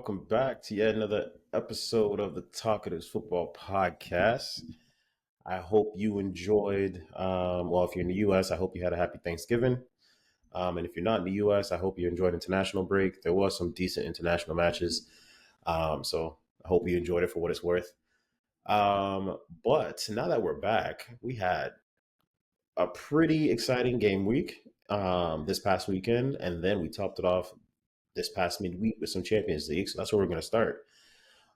welcome back to yet another episode of the Talkatives Football Podcast. I hope you enjoyed. Well, if you're in the U.S., I hope you had a happy Thanksgiving. And if you're not in the U.S., I hope you enjoyed international break. There was some decent international matches, so I hope you enjoyed it for what it's worth. But now that we're back, we had a pretty exciting game week this past weekend, and then we topped it off this past midweek with some Champions League. So that's where we're going to start.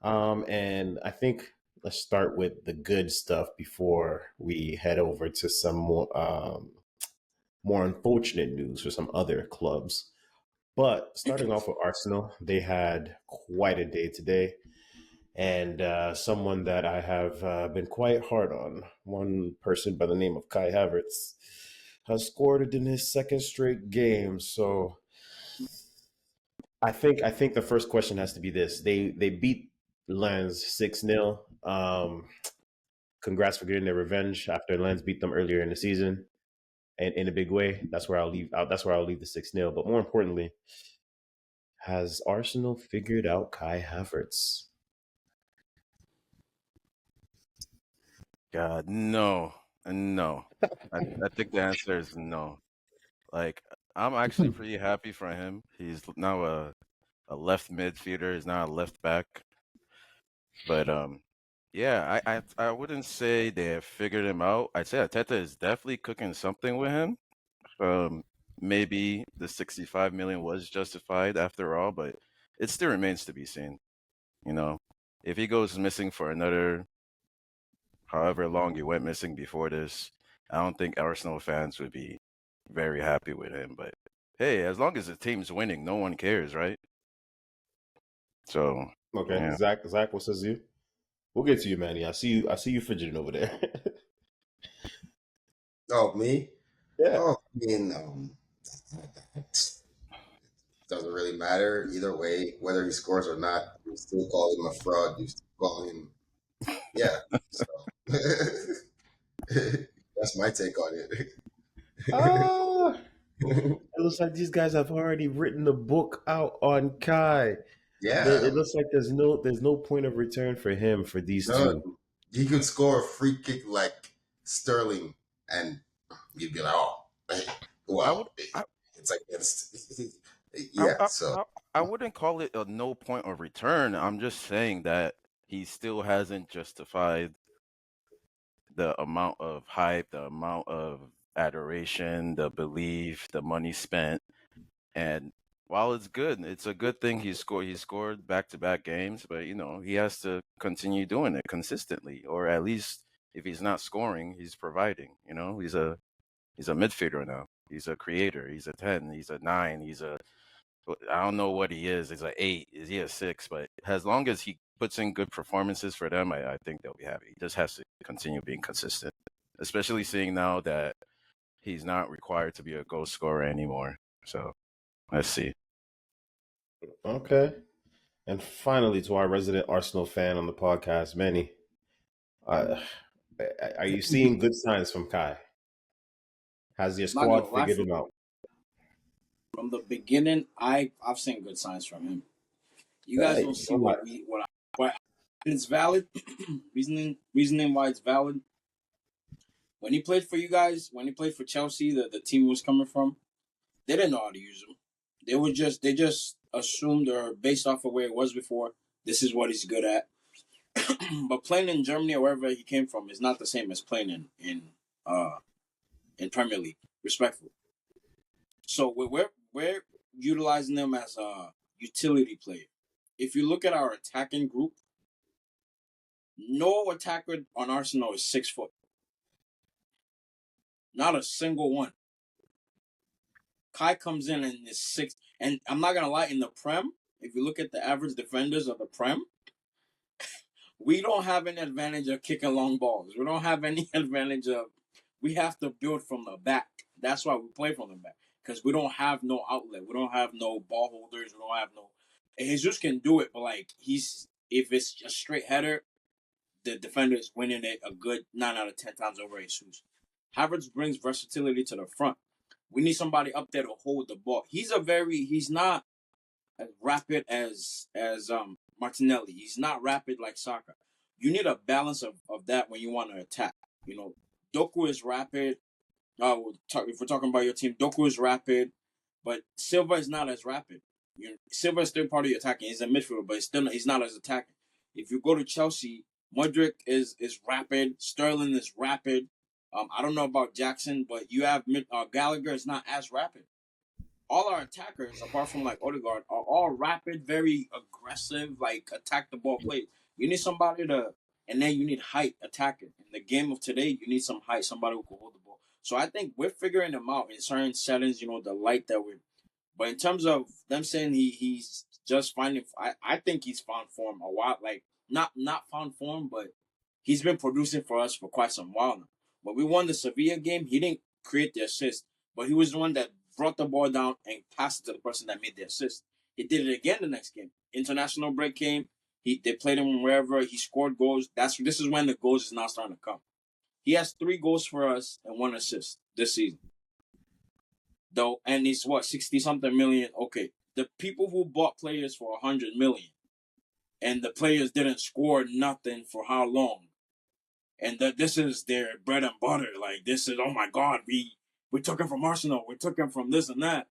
And I think let's start with the good stuff before we head over to some more unfortunate news for some other clubs. But starting off with Arsenal, they had quite a day today. And someone that I have been quite hard on, one person by the name of Kai Havertz, has scored in his second straight game. So I think the first question has to be this: they beat Lens 6-0. Congrats for getting their revenge after Lens beat them earlier in the season, and in a big way. That's where I'll leave. That's where I'll leave the 6-0. But more importantly, has Arsenal figured out Kai Havertz? God, no, and no. I think the answer is no. Like, I'm actually pretty happy for him. He's now a left midfielder. He's now a left back. But yeah, I wouldn't say they have figured him out. I'd say Arteta is definitely cooking something with him. Maybe the 65 million was justified after all, but it still remains to be seen. You know, if he goes missing for another however long he went missing before this, I don't think Arsenal fans would be very happy with him. But hey, as long as the team's winning, no one cares, right? So Okay, yeah. Zach, what says you? We'll get to you, Manny. I see you fidgeting over there. Oh, me? Yeah. Oh, I mean, it doesn't really matter either way, whether he scores or not. You still call him a fraud. You still call him, yeah. So that's my take on it. Ah, it looks like these guys have already written the book out on Kai. Yeah, It looks like there's no point of return for him for these no, two. he could score a free kick like Sterling, and you'd be like, oh, I would well, I it's like it's I, yeah. I So I wouldn't call it a no point of return. I'm just saying that he still hasn't justified the amount of hype, the amount of adoration, the belief, the money spent. And while it's a good thing he scored back-to-back games, but he has to continue doing it consistently, or at least if he's not scoring, he's providing. He's a midfielder now. He's a creator. He's a 10. He's a 9. I don't know what he is. He's a 8. Is he a 6? But as long as he puts in good performances for them, I think they'll be happy. He just has to continue being consistent, especially seeing now that he's not required to be a goal scorer anymore. So let's see. Okay. And finally, to our resident Arsenal fan on the podcast, Manny, uh, are you seeing good signs from Kai? Has your Not gonna squad lie, figured him out? from the beginning, I've seen good signs from him. You guys Hey, don't see don't lie. what it's valid. reasoning why it's valid. When he played for you guys, when he played for Chelsea, the team he was coming from, they didn't know how to use him. They just assumed, or based off of where it was before, this is what he's good at. But playing in Germany or wherever he came from is not the same as playing in Premier League. Respectful. So we're utilizing them as a utility player. If you look at our attacking group, no attacker on Arsenal is 6 foot. Not a single one. Kai comes in and is 6. And I'm not gonna lie, in the Prem, if you look at the average defenders of the Prem, we don't have any advantage of kicking long balls. We don't have any advantage of. We have to build from the back. That's why we play from the back, because we don't have no outlet. We don't have no ball holders. We don't have no. And Jesus can do it, but like if it's a straight header, the defender is winning it a good 9 out of 10 times over Jesus. Havertz brings versatility to the front. We need somebody up there to hold the ball. He's not as rapid as Martinelli. He's not rapid like Saka. You need a balance of that when you want to attack. You know, Doku is rapid. If we're talking about your team, Doku is rapid, but Silva is not as rapid. Silva is still part of your attacking. He's a midfielder, but he's not as attacking. If you go to Chelsea, Modric is rapid. Sterling is rapid. I don't know about Jackson, but you have Gallagher is not as rapid. All our attackers, apart from like Odegaard, are all rapid, very aggressive, like attack the ball play. You need somebody to, and then you need height attacking. In the game of today, you need some height, somebody who can hold the ball. So I think we're figuring them out in certain settings. You know, the light that we're. But in terms of them saying he's just finding, I think he's found form a while. Like not found form, but he's been producing for us for quite some while now. When we won the Sevilla game, he didn't create the assist, but he was the one that brought the ball down and passed it to the person that made the assist. He did it again the next game. International break came. They played him wherever. He scored goals. This is when the goals is now starting to come. He has 3 goals for us and 1 assist this season. Though, and it's 60 something million. Okay, the people who bought players for 100 million, and the players didn't score nothing for how long, and that this is their bread and butter. Like this is, oh my God, we took him from Arsenal, we took him from this and that,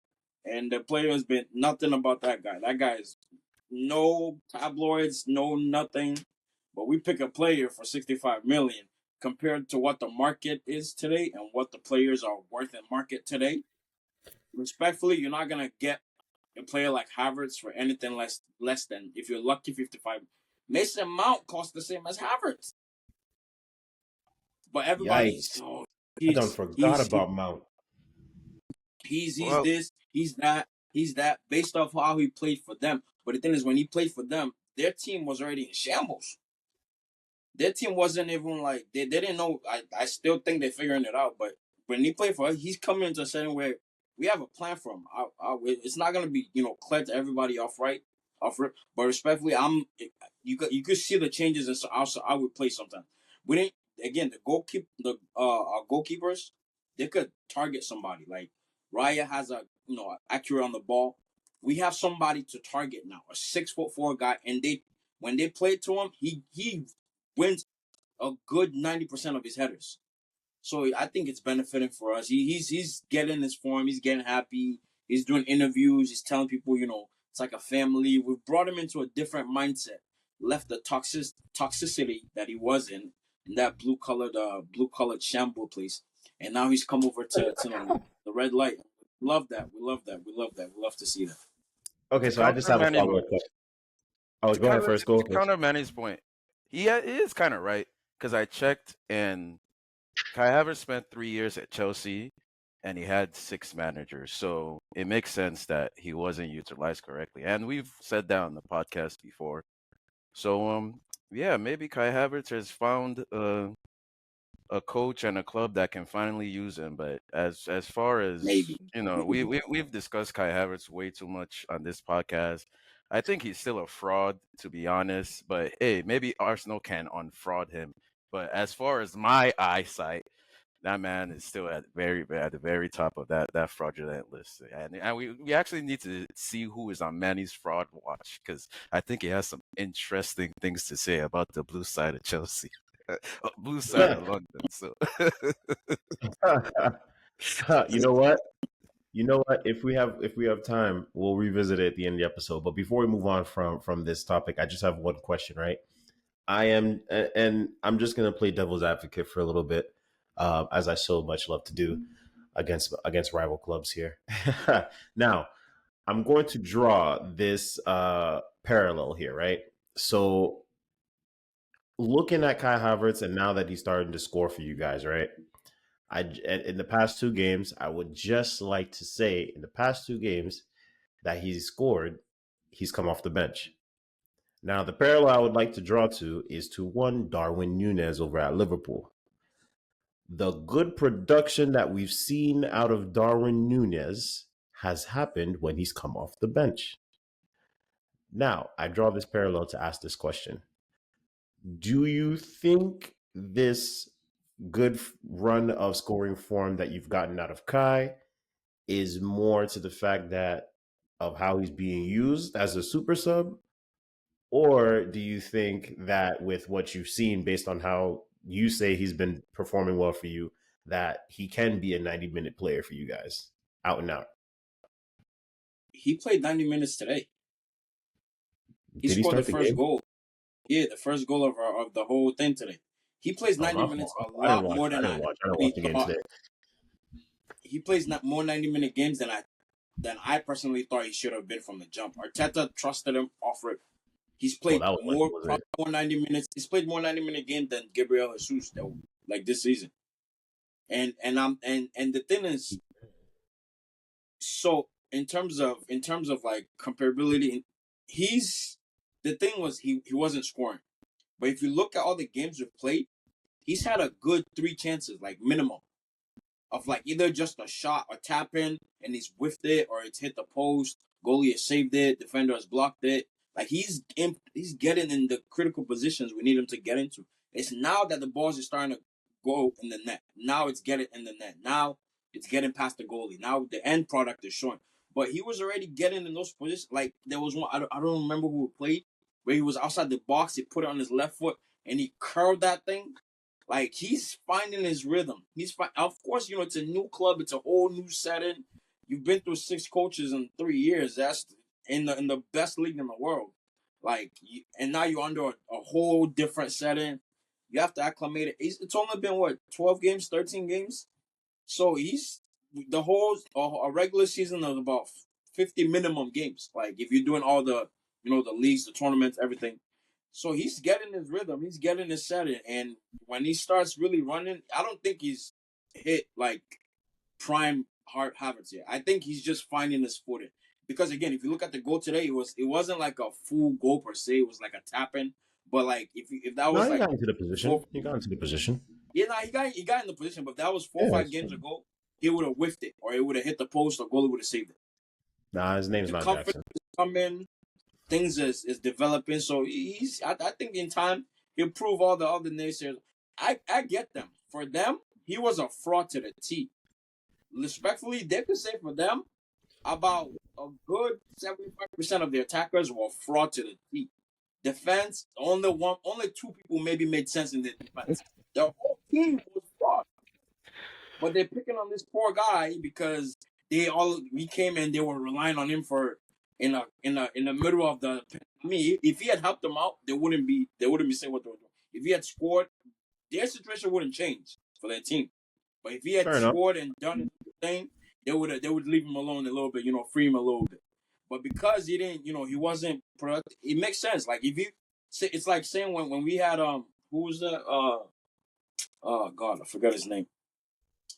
and the players been nothing about that guy. That guy is no tabloids, no nothing. But we pick a player for 65 million compared to what the market is today and what the players are worth in market today. Respectfully, you're not gonna get a player like Havertz for anything less than, if you're lucky, 55. Mason Mount costs the same as Havertz. But everybody's Yikes! I done forgot about Mount. He's this, he's that, based off how he played for them. But the thing is, when he played for them, their team was already in shambles. Their team wasn't even like they didn't know. I still think they're figuring it out. But when he played for us, he's coming into a setting where we have a plan for him. It's not gonna be clear to everybody off rip. But respectfully, you could see the changes in I would play sometimes. We didn't again our goalkeepers, they could target somebody. Like Raya has accurate on the ball. We have somebody to target now, a 6'4" guy, and when they play to him, he wins a good 90% of his headers. So I think it's benefiting for us. He's getting his form. He's getting happy. He's doing interviews. He's telling people, it's like a family. We've brought him into a different mindset. Left the toxicity that he was in that blue colored shamble place, and now he's come over to the red light. Love that. We love that. We love to see that. Okay, so I just have a follow-up question. Oh, go ahead first. Go to counter Manny's point. He is kind of right, because I checked, and Kai Havertz spent 3 years at Chelsea, and he had 6 managers. So it makes sense that he wasn't utilized correctly. And we've said that on the podcast before. So, yeah, maybe Kai Havertz has found a coach and a club that can finally use him. But as far as Maybe. we've discussed Kai Havertz way too much on this podcast. I think he's still a fraud, to be honest. But hey, maybe Arsenal can unfraud him. But as far as my eyesight, that man is still at the very top of that fraudulent list. And we actually need to see who is on Manny's fraud watch, because I think he has some interesting things to say about the blue side of Chelsea. Blue side of London. So You know what? If we have time, we'll revisit it at the end of the episode. But before we move on from this topic, I just have one question, right? And I'm just gonna play devil's advocate for a little bit, as I so much love to do against rival clubs here. Now, I'm going to draw this parallel here, right? So, looking at Kai Havertz, and now that he's starting to score for you guys, right? In the past 2 games, I would just like to say, in the past 2 games that he's scored, he's come off the bench. Now, the parallel I would like to draw to is to one Darwin Núñez over at Liverpool. The good production that we've seen out of Darwin Núñez has happened when he's come off the bench. Now, I draw this parallel to ask this question. Do you think this good run of scoring form that you've gotten out of Kai is more to the fact that of how he's being used as a super sub? Or do you think that with what you've seen, based on how you say he's been performing well for you, that he can be a 90-minute player for you guys, out and out? He played 90 minutes today. He Did he scored the start the first game? goal. Yeah, the first goal of the whole thing today. He plays Oh, 90 my fault. minutes a I didn't lot watch. more I than didn't I watch. I didn't watch really the game thought. today. He plays more 90-minute games than I personally thought he should have been from the jump. Arteta trusted him off rip. He's Well, played that was when he was probably more 90 minutes. He's played more 90-minute games than Gabriel Jesus like this season. And the thing is, so in terms of like comparability, the thing was he wasn't scoring. But if you look at all the games we've played, he's had a good 3 chances, like minimum, of like either just a shot or tap in and he's whiffed it, or it's hit the post, goalie has saved it, defender has blocked it. Like he's getting in the critical positions we need him to get into. It's now that the balls are starting to go in the net. Now it's getting in the net. Now it's getting past the goalie. Now the end product is showing. But he was already getting in those positions. Like there was one, I don't remember who played, where he was outside the box. He put it on his left foot and he curled that thing. Like he's finding his rhythm. Of course, it's a new club. It's a whole new setting. You've been through 6 coaches in 3 years. That's in the best league in the world. Like, and now you're under a whole different setting. You have to acclimate it. It's only been 12 games, 13 games. So he's the whole a regular season of about 50 minimum games. Like if you're doing all the the leagues, the tournaments, everything. So he's getting his rhythm. He's getting his setting. And when he starts really running, I don't think he's hit like prime Havertz yet. I think he's just finding his footing. Because again, if you look at the goal today, it wasn't like a full goal per se. It was like a tap in. But like if that No, was he like got into the position. He got into the position. yeah, nah, he got in the position. But if that was 4 or Yeah, 5 games ago, he would have whiffed it, or it would have hit the post, or goalie would have saved it. nah, his name's The not confidence Jackson. is coming, things is developing. So I think in time he'll prove all the other naysayers. I get them. For them, he was a fraud to the T. Respectfully, they could say for them about a good 75% of the attackers were fraud to the T. Defense, only 2 people maybe made sense in the defense. The whole team was fraud. But they're picking on this poor guy because we came and they were relying on him for in the middle of the. I mean, if he had helped them out, they wouldn't be saying what they were doing. If he had scored, their situation wouldn't change for their team. But if he had Fair enough. scored and done his thing, they would leave him alone a little bit, free him a little bit. But because he didn't, he wasn't productive. It makes sense. Like if you, it's like saying when we had who was that oh God, I forgot his name.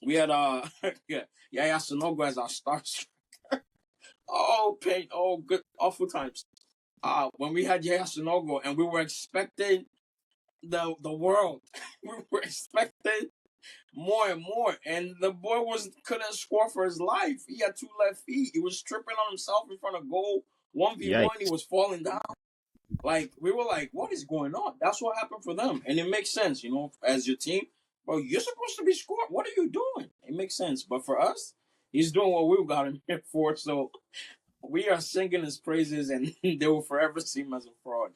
We had yeah Sanogo as our star striker. Oh pain, oh good awful times. When we had Yaya Sanogo and we were expecting the world. We were expecting more and more. And the boy couldn't score for his life. He had 2 left feet. He was tripping on himself in front of goal. 1v1, he Yikes. was falling down. Like we were like, what is going on? That's what happened for them. And it makes sense, as your team. Bro, you're supposed to be scoring. What are you doing? It makes sense. But for us, he's doing what we got him here for. So we are singing his praises, and they will forever see him as a fraud.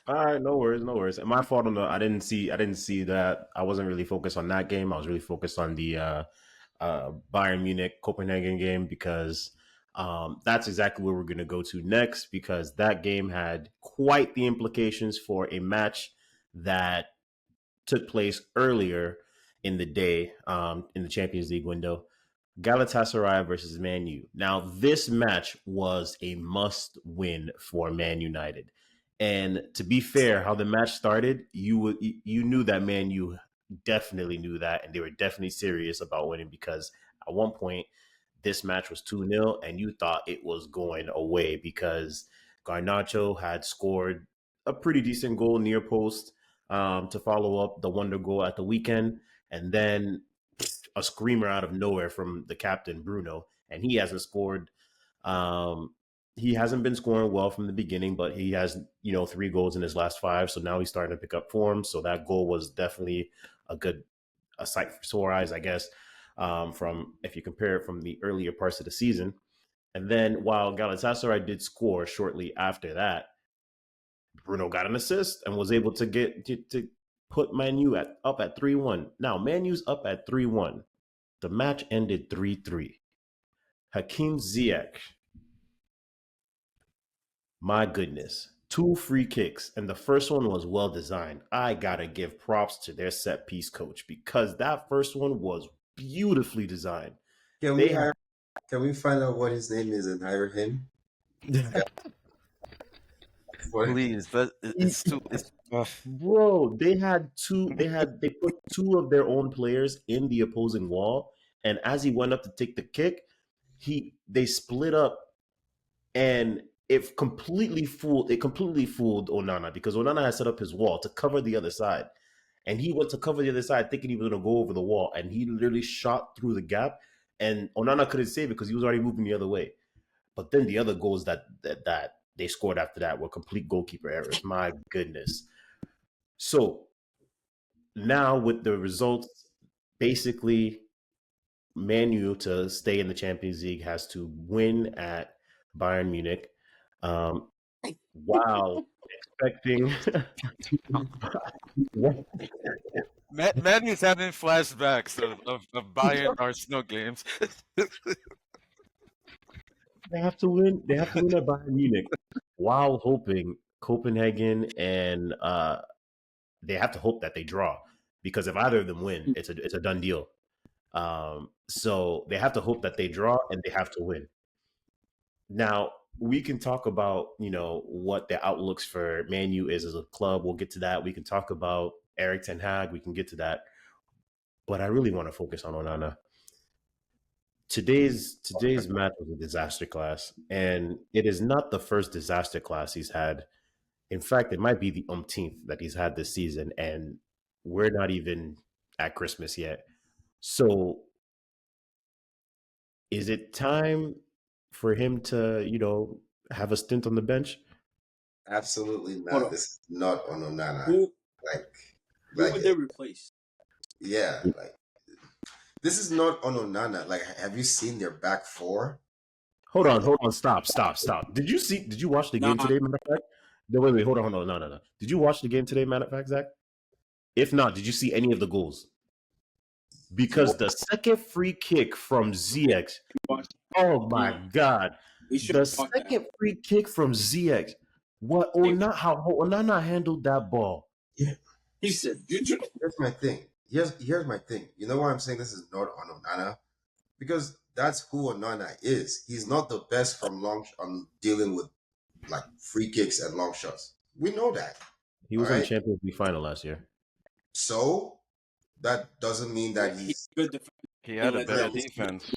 All right, no worries, no worries. And my fault on the I didn't see that. I wasn't really focused on that game. I was really focused on the Bayern Munich Copenhagen game, because that's exactly where we're going to go to next, because that game had quite the implications for a match that took place earlier in the day, in the Champions League window. Galatasaray versus Man U. Now, this match was a must win for Man United. And to be fair, how the match started, you knew that Man U definitely knew that, and they were definitely serious about winning, because at one point this match was 2-0 and you thought it was going away, because Garnacho had scored a pretty decent goal near post, to follow up the wonder goal at the weekend. And then a screamer out of nowhere from the captain, Bruno, and he hasn't scored. He hasn't been scoring well from the beginning, but he has, 3 goals in his last 5. So now he's starting to pick up form. So that goal was definitely a sight for sore eyes, I guess, from if you compare it from the earlier parts of the season. And then while Galatasaray did score shortly after that, Bruno got an assist and was able to to put Manu up at 3-1. Now Manu's up at 3-1. The match ended 3-3. Hakim Ziyech, my goodness, 2 free kicks, and the first one was well designed. I gotta give props to their set piece coach because that first one was beautifully designed. Can They we hire? Can we find out what his name is and hire him? Please, it's too. It's Bro, they put 2 of their own players in the opposing wall, and as he went up to take the kick, they split up, and it completely fooled Onana because Onana had set up his wall to cover the other side. And he went to cover the other side thinking he was gonna go over the wall, and he literally shot through the gap, and Onana couldn't save it because he was already moving the other way. But then the other goals that they scored after that were complete goalkeeper errors. My goodness. So now with the results, basically, Manu to stay in the Champions League has to win at Bayern Munich, while expecting. Manu's having flashbacks of Bayern Arsenal games. They have to win. They have to win at Bayern Munich, while hoping Copenhagen and they have to hope that they draw, because if either of them win, it's a done deal. So they have to hope that they draw and they have to win. Now we can talk about what the outlooks for Man U is as a club. We'll get to that. We can talk about Eric Ten Hag. We can get to that. But I really want to focus on Onana. Today's match was a disaster class, and it is not the first disaster class he's had. In fact, it might be the umpteenth that he's had this season, and we're not even at Christmas yet. So, is it time for him to, have a stint on the bench? Absolutely not. This is not on Onana. Who Like would they replace? Yeah, like this is not on Onana. Like, have you seen their back four? Hold on, stop. Did you watch the game today, matter of fact? No, wait, hold on, no. Did you watch the game today, matter of fact, Zach? If not, did you see any of the goals? Because the second free kick from ZX, oh my God. The second free kick from ZX, how Onana handled that ball. Yeah. He said, here's my thing. Here's my thing. You know why I'm saying this is not on Onana? Because that's who Onana is. He's not the best from on dealing with like free kicks and long shots. We know that. He was in the Champions League final last year. So that doesn't mean that he's good defense. He had a better defense.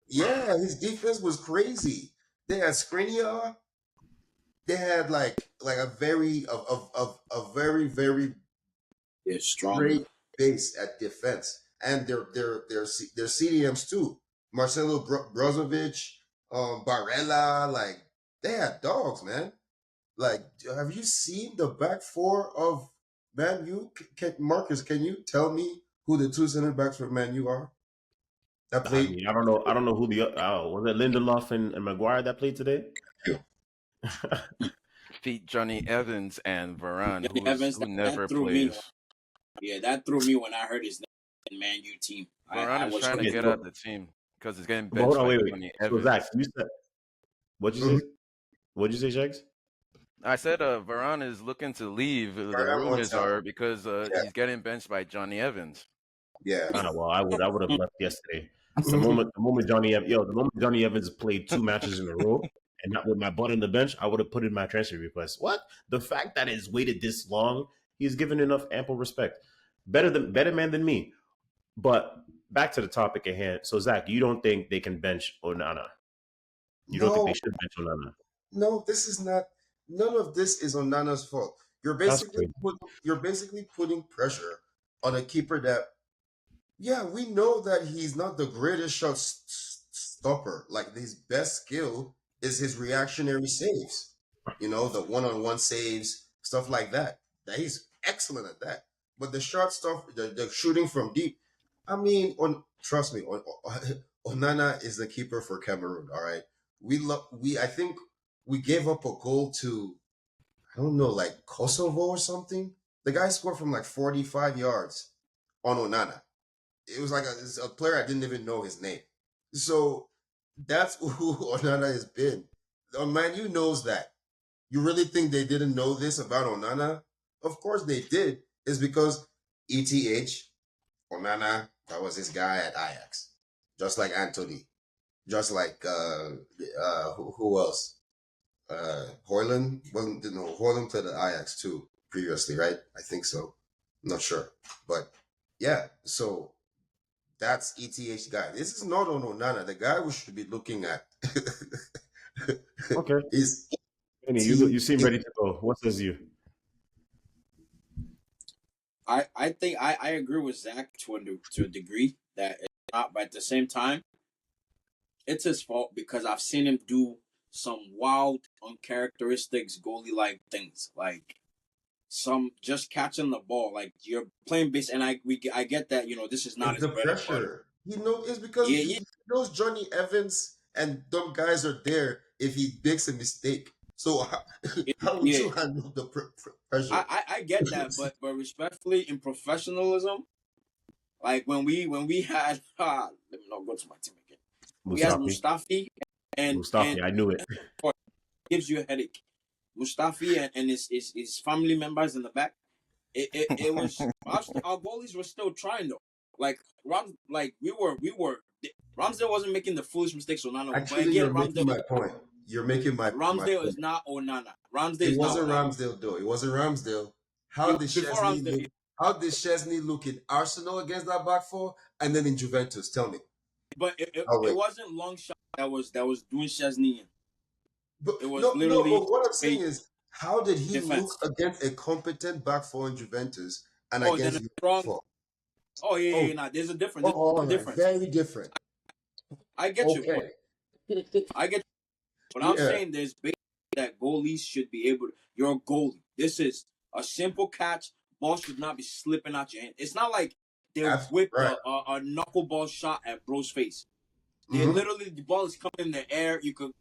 Yeah, his defense was crazy. They had Skriniar. They had like a very strong great base at defense, and their CDMs too. Marcelo Brozovic, Barella, like they had dogs, man. Like, have you seen the back four of Man U? Marcus, can you tell me who the 2 center backs for Man U are? That played. I don't know who the was it Lindelof and Maguire that played today? Yeah. Feet Johnny Evans and Varane, who never plays. That threw me when I heard his name in Man U team. Varane is trying to get out of the team because he's getting benched by Johnny Evans. So Zach, you said, what'd you say? What'd you say, Shags? I said Varane is looking to leave. The rumors are because he's getting benched by Johnny Evans. Yeah. Well, I would have left yesterday. The moment Johnny Evans played 2 matches in a row and not with my butt on the bench, I would have put in my transfer request. What? The fact that it's waited this long, he's given enough ample respect. Better man than me. But back to the topic at hand. So Zach, you don't think they can bench Onana? You don't think they should bench Onana? No, this is not. None of this is Onana's fault. You're basically putting pressure on a keeper that. Yeah, we know that he's not the greatest shot stopper. Like, his best skill is his reactionary saves. The one-on-one saves, stuff like that. That he's excellent at that. But the shot stuff, the shooting from deep, I mean, trust me, Onana is the keeper for Cameroon, all right? I think we gave up a goal to, I don't know, like Kosovo or something. The guy scored from like 45 yards on Onana. It was like a player I didn't even know his name. So that's who Onana has been. Man, you knows that. You really think they didn't know this about Onana? Of course they did. It's because ETH, Onana, that was his guy at Ajax. Just like Anthony. Just like who else? Hoyland wasn't, Hoyland played at Ajax too previously, right? I think so. I'm not sure. But yeah, so that's ETH guy. This is not on Onana. The guy we should be looking at Okay. is Annie, you seem ready to go. What says you? I think I agree with Zach to a degree that it's not, but at the same time, it's his fault because I've seen him do some wild, uncharacteristics, goalie like things, like some just catching the ball, like you're playing base, and I get that this is not it's his the bread and butter. pressure. It's because Yeah, he knows Johnny Evans and them guys are there if he makes a mistake. So yeah, how would yeah. you handle the pressure? I get that, but respectfully, in professionalism, like when we had let me not go to my team again. We had Mustafi. Mustafi and Mustafi, I knew it. gives you a headache. Mustafi and his family members in the back. It was our goalies were still trying though. Like we were Ramsdale wasn't making the foolish mistakes Onana was. But Actually, again, you're making Ramsdale my point. You're making my Ramsdale point. is not Onana. Ramsdale It is not wasn't Onana. Ramsdale though. It wasn't Ramsdale. How It, did before Chesney Ramsdale, look? How did Chesney look in Arsenal against that back four, and then in Juventus? Tell me. but it, Oh it wait, wasn't long shot that was doing Chesney in. but It was no. literally But what I'm a saying is, how did he look defense. against a competent back four in Juventus and Oh, then against a Juventus strong. four? Oh yeah. Oh, Nah, there's a oh, difference. all There's a right, difference. very different. I get you, Okay, I get you. But I'm yeah, saying there's basically that goalies should be able to. You're a goalie. This is a simple catch. Ball should not be slipping out your hand. It's not like they that's whipped right. a knuckleball shot at bro's face. They Hmm. literally the ball is coming in the air. You could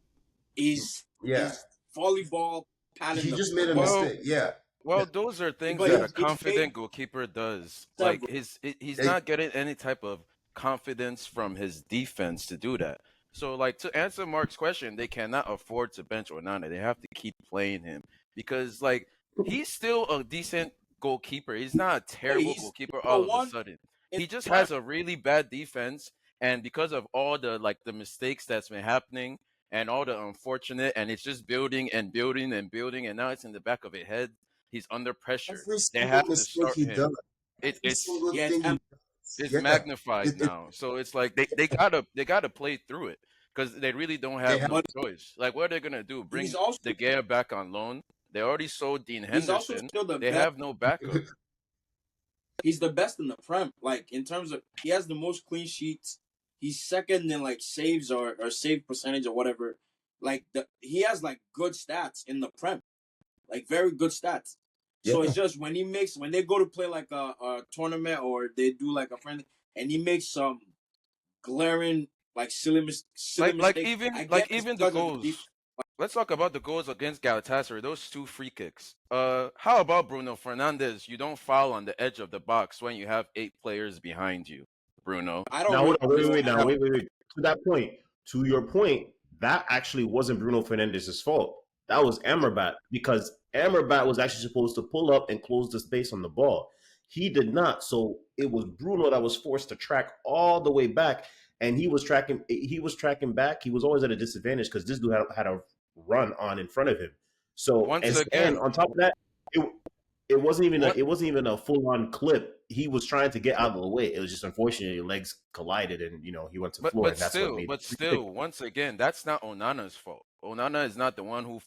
he's Yeah, he's volleyball patting he the just made a ball. Well, mistake. Yeah, well, those are things But that a exactly. he's made confident goalkeeper does. Like several. he's not getting any type of confidence from his defense to do that. So, like to answer Mark's question, they cannot afford to bench Onana. They have to keep playing him because, like, he's still a decent goalkeeper. He's not a Yeah, terrible he's goalkeeper all number of a one sudden. in He just the prem. has a really bad defense, and because of all the mistakes that's been happening and all the unfortunate, and it's just building and building and building, and now it's in the back of his head. He's under pressure. Every They single have to mistake start he him. does, It, every it's single Yeah, thing he does. it's Yeah, magnified now, so it's like they gotta play through it because they really don't they have have. no but choice. Like what are they gonna do? he's Bring also De Gea back on loan? They already sold Dean he's also Henderson. still the They best. have no backup. He's the best in the prem. Like in terms of he has the most clean sheets. He's second in like saves or save percentage or whatever. Like he has like good stats in the prem, like very good stats. So Yeah, it's just when they go to play like a tournament or they do like a friendly and he makes some glaring like silly Like mistakes. even I get like it's even the because of his defense. goals. Let's talk about the goals against Galatasaray. Those two free kicks. How about Bruno Fernandes? You don't foul on the edge of the box when you have 8 players behind you, Bruno. I don't Now, really hold on, wait, understand. wait, now, wait. To that point, to your point, that actually wasn't Bruno Fernandez's fault. That was Amrabat because Amrabat was actually supposed to pull up and close the space on the ball. He did not, so it was Bruno that was forced to track all the way back, and he was tracking. He was tracking back. He was always at a disadvantage because this dude had a run on in front of him. So Once and again, on top of that, it, what it wasn't even a full on clip. He was trying to get out of the way. It was just unfortunately legs collided and he went to the floor and that's what made but the free kick. still, once again, that's not Onana's fault. Onana is not the one who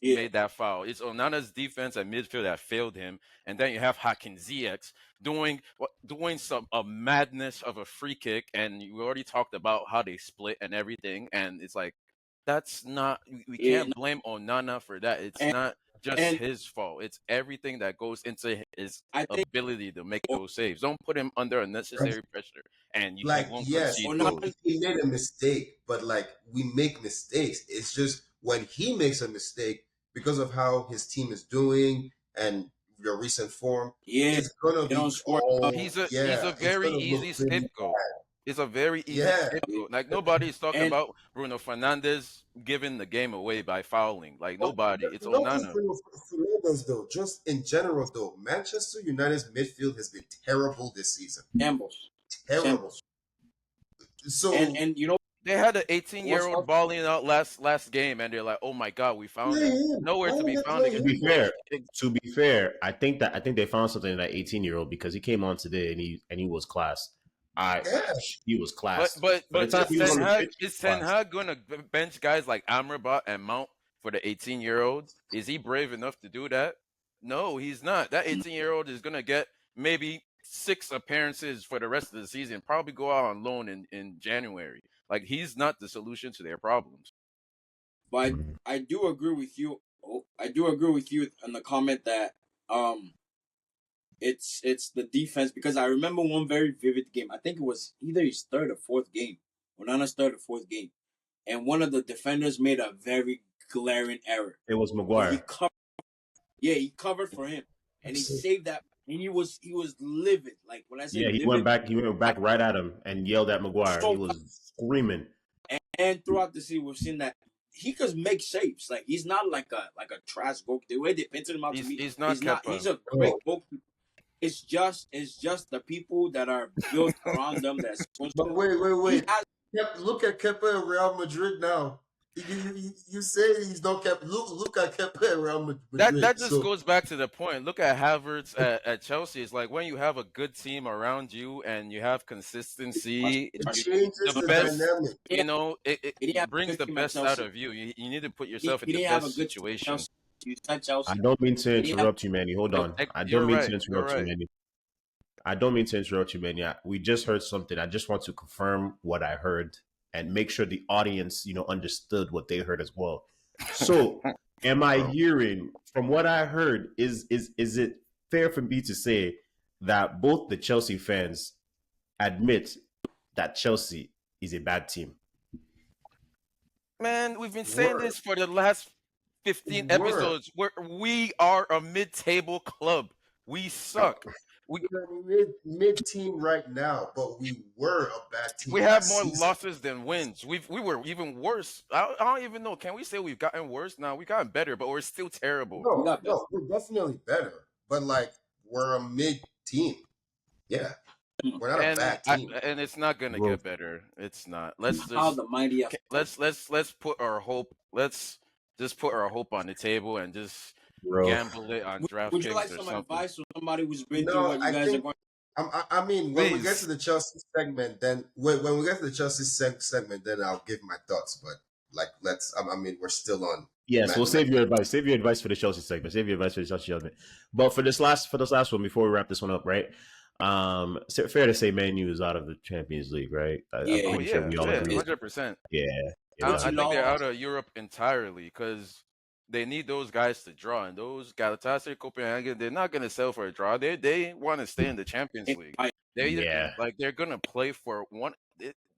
Yeah, made that foul. It's Onana's defense and midfield that failed him, and then you have Hakim Ziyech doing some a madness of a free kick, and you already talked about how they split and everything, and it's like that's not we yeah. can't blame Onana for that. It's And not just And his fault. It's everything that goes into his I think ability to make those saves. Don't put him under unnecessary pressure, and he Like, won't yes, concede Onana, goals. he made a mistake, but like we make mistakes. It's just when he makes a mistake because of how his team is doing and your recent form, yeah, it's gonna they be don't score enough. He's a it's very gonna look easy pretty scapegoat. bad. It's a very easy Yeah, scapegoat. Like nobody's talking And about Bruno Fernandes giving the game away by fouling. Like but nobody. It's not just Onana. Bruno Fernandes though. Just in general though, Manchester United's midfield has been terrible this season. shambles, Terrible. shambles. So And you know They had an what's 18-year-old up? balling out last game, and they're like, "Oh my God, we found play him." him. Nowhere Why to don't be they found play against. To be him? fair, I think they found something in that 18-year-old because he came on today and he was class. Yeah. He was But class. but By the but time he was on the pitch, he Is was Ten class. Hag gonna bench guys like Amrabat and Mount for the 18-year-old? Is he brave enough to do that? No, he's not. That 18-year-old is gonna get maybe 6 appearances for the rest of the season. Probably go out on loan in January. Like he's not the solution to their problems. But I do agree with you. Oh, I do agree with you on the comment that it's the defense because I remember one very vivid game. I think it was either his third or fourth game, Onana's third or fourth game, and one of the defenders made a very glaring error. It was But he Maguire. covered. Yeah, he covered for him, and he saved that. And he was livid. Like when I say Yeah, he livid, went back right at him and yelled at Maguire. He so was screaming. and throughout the season we've seen that he could make saves. Like he's not like a trash goalkeeper. The way they painted him out to me, He's not Kepa. He's a great goalkeeper. It's just the people that are built around them that's supposed But to. wait. Look at Kepa at Real Madrid now. You say he's not Kepa. Look at Kepa at Real Madrid. That just goes back to the point. Look at Havertz at Chelsea. It's like when you have a good team around you and you have consistency, it changes the best, dynamic. you know, He didn't have it brings a the good team at best out Chelsea. of you. You need to put yourself in He the didn't have a best good team at situation. Chelsea. You said Chelsea. I don't mean to He didn't have- interrupt you, Manny. Hold No, on. I you're don't mean right. to You're interrupt you, right. Manny. I don't mean to interrupt you, Manny. We just heard something. I just want to confirm what I heard and make sure the audience, understood what they heard as well. So, am I hearing from what I heard? Is it fair for me to say that both the Chelsea fans admit that Chelsea is a bad team? Man, we've been saying Word. this for the last 15 episodes. We are a mid-table club. We suck. We're mid-team right now, but we were a bad team. We have last more season. losses than wins. We were even worse. I don't even know. Can we say we've gotten worse? No, we've gotten better, but we're still terrible. No, we're definitely better. But like we're a mid-team. Yeah. We're not a bad team. And it's not gonna get better. It's not. Let's How just the mighty have let's put our hope. Let's just put our hope on the table and just gamble it on DraftKings Would you like or some something. advice from somebody who's been through No, what you I guys are think going? I mean, when we get Please. to the Chelsea segment, then when we get to the Chelsea segment, then I'll give my thoughts. But like, we're still on. Yes, we'll save your advice. Save your advice for the Chelsea segment. Save your advice for the Chelsea segment. But for this last one, before we wrap this one up, right? Fair to say, Man U is out of the Champions League, right? I'm pretty sure we all agree. 100%. Yeah. I think they're out of Europe entirely because they need those guys to draw, and those Galatasaray, Copenhagen, they're not going to sell for a draw. They want to stay in the Champions League. They're going to play for one.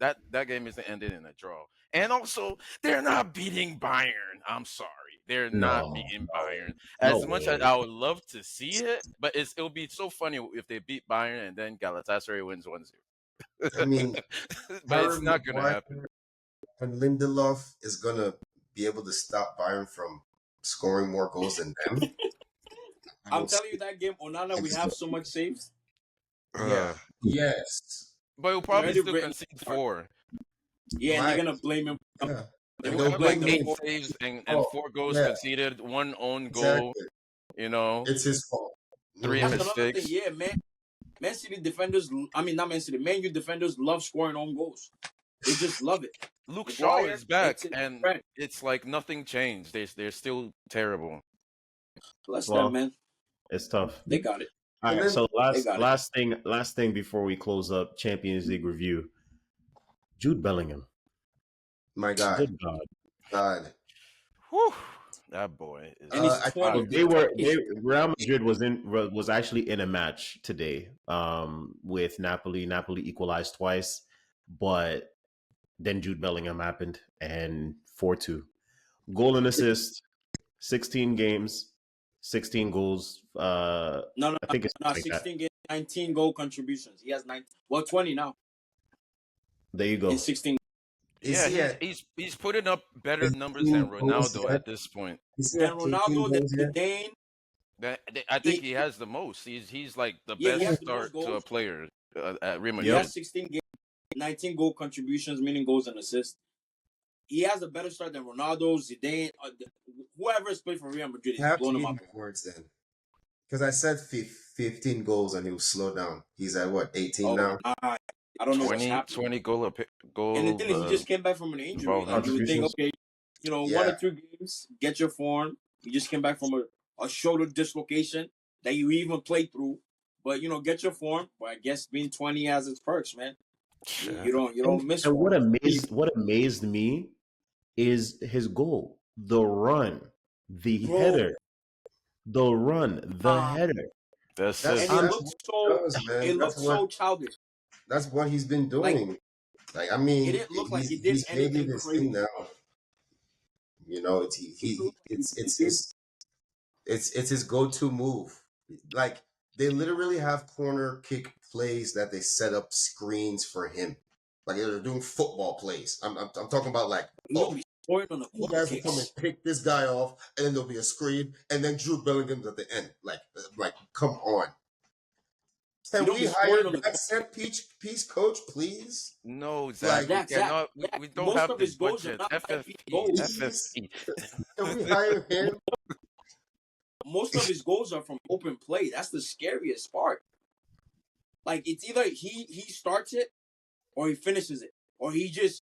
That game isn't ended in a draw, and also they're not beating Bayern. I'm sorry, they're not beating Bayern. As much as I would love to see it, but it'll be so funny if they beat Bayern and then Galatasaray wins 1-0. I mean, but it's not going to happen. And Lindelof is going to be able to stop Bayern from scoring more goals than them. I'm telling you, that game, Onana, we have so much saves. Yeah. Yes. But he'll probably still concede 4. Yeah, and they're going to blame him. Yeah. They will have like 8 saves and 4 goals conceded, 1 own goal. Exactly. It's his fault. 3 mistakes. Yeah, Man City defenders, not Man City, Man U defenders love scoring own goals. They just love it. Luke Shaw is back, and it's like nothing changed. They're still terrible. Bless them, man. It's tough. They got it. All right, so last thing before we close up Champions League review. Jude Bellingham. My God. Good God. God. Whew. That boy is. And he's I 20. Well, He's 20. Real Madrid was actually in a match today with Napoli. Napoli equalized twice, but then Jude Bellingham happened and 4-2. Goal and assist, 16 games, 16 goals. No, I think it's no, like that. 16 games, 19 goal contributions. He has 9. Well, 20 now There you in go. 16. Yeah, he at he's putting up better numbers 18 than goals Ronaldo yet? at this point. Is he Then at 18 Ronaldo, then goals yet? Zidane. I think He, he has the most. He's like the yeah, he best has the most start to a goals. player at Real He Yep. Madrid. has 16 games, 19 goal contributions, meaning goals and assists. He has a better start than Ronaldo, Zidane, whoever has played for Real Madrid. I He's have to blown him eat up. my words then. Because I said 15 goals and he was slowed down. He's at what, 18 Oh, now? I don't know what's 20, happening. 20 goal And the thing is, he goal just came back from an injury, and you would think, Contributions. okay, you know, 1 or 2 games, get your form. He just came back from a shoulder dislocation that you even played through, but you know, get your form. But I guess being 20 has its perks, man. You don't miss And form. what amazed me is his goal, the run, the Bro. header, the run, the header. That's And it. it That's looks what so it does, man. it looks so childish. That's what he's been doing. Like I It mean, didn't look like he did he's made it anything his crazy. thing now. You know, it's his go-to move. Like they literally have corner kick plays that they set up screens for him. Like they're doing football plays. I'm talking about like, Nobody's scoring on the you corner guys will come and kicks. pick this guy off, and then there'll be a screen, and then Jude Bellingham's at the end. Like come on. You Can don't we be hire scoring on the that set piece coach, please? No, Like, Zach, we Zach, cannot. Zach, We don't most have of the his goals are budget. not FFP, goals. FFP. Can we hire him? Most of his goals are from open play. That's the scariest part. Like it's either he starts it or he finishes it, or he just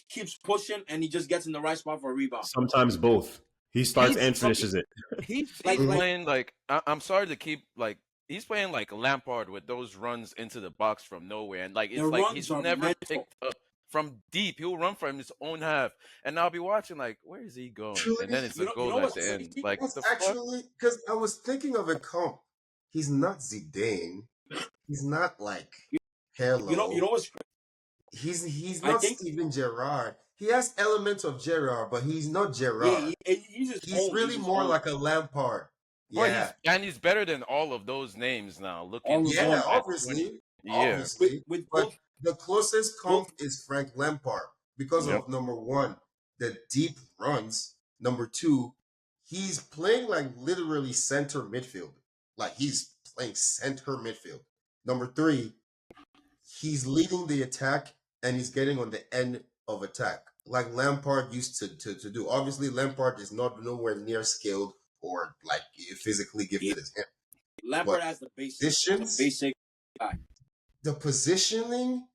keeps pushing and he just gets in the right spot for a rebound. Sometimes both. He starts He's- and finishes it. He's Like- playing like I'm sorry to keep like he's playing like Lampard with those runs into the box from nowhere, and like it's The like runs he's are never mental. picked up from deep. He'll run from his own half, and I'll be watching like, where is he going? Truly, And then it's you a know goal at what's the end. crazy? Like That's the fuck? actually because I was thinking of a comp. He's not Zidane. He's not like hello. You know what's crazy? He's I not think- Steven Gerrard. He has elements of Gerrard, but he's not Gerrard. Yeah, he's his He's own. really his more own. like a Lampard. Well, Yeah, he's better than all of those names now. Look All at of yeah, them. at obviously, 20. Yeah, obviously. with But both. the closest comp is Frank Lampard because Yep. of number one, the deep runs. Number two, he's playing like literally center midfield. Like he's playing center midfield. Number three, he's leading the attack and he's getting on the end of attack, like Lampard used to do. Obviously, Lampard is not nowhere near skilled or like physically gifted as him. Lampard But has the basics. Positions, The basic. the positioning,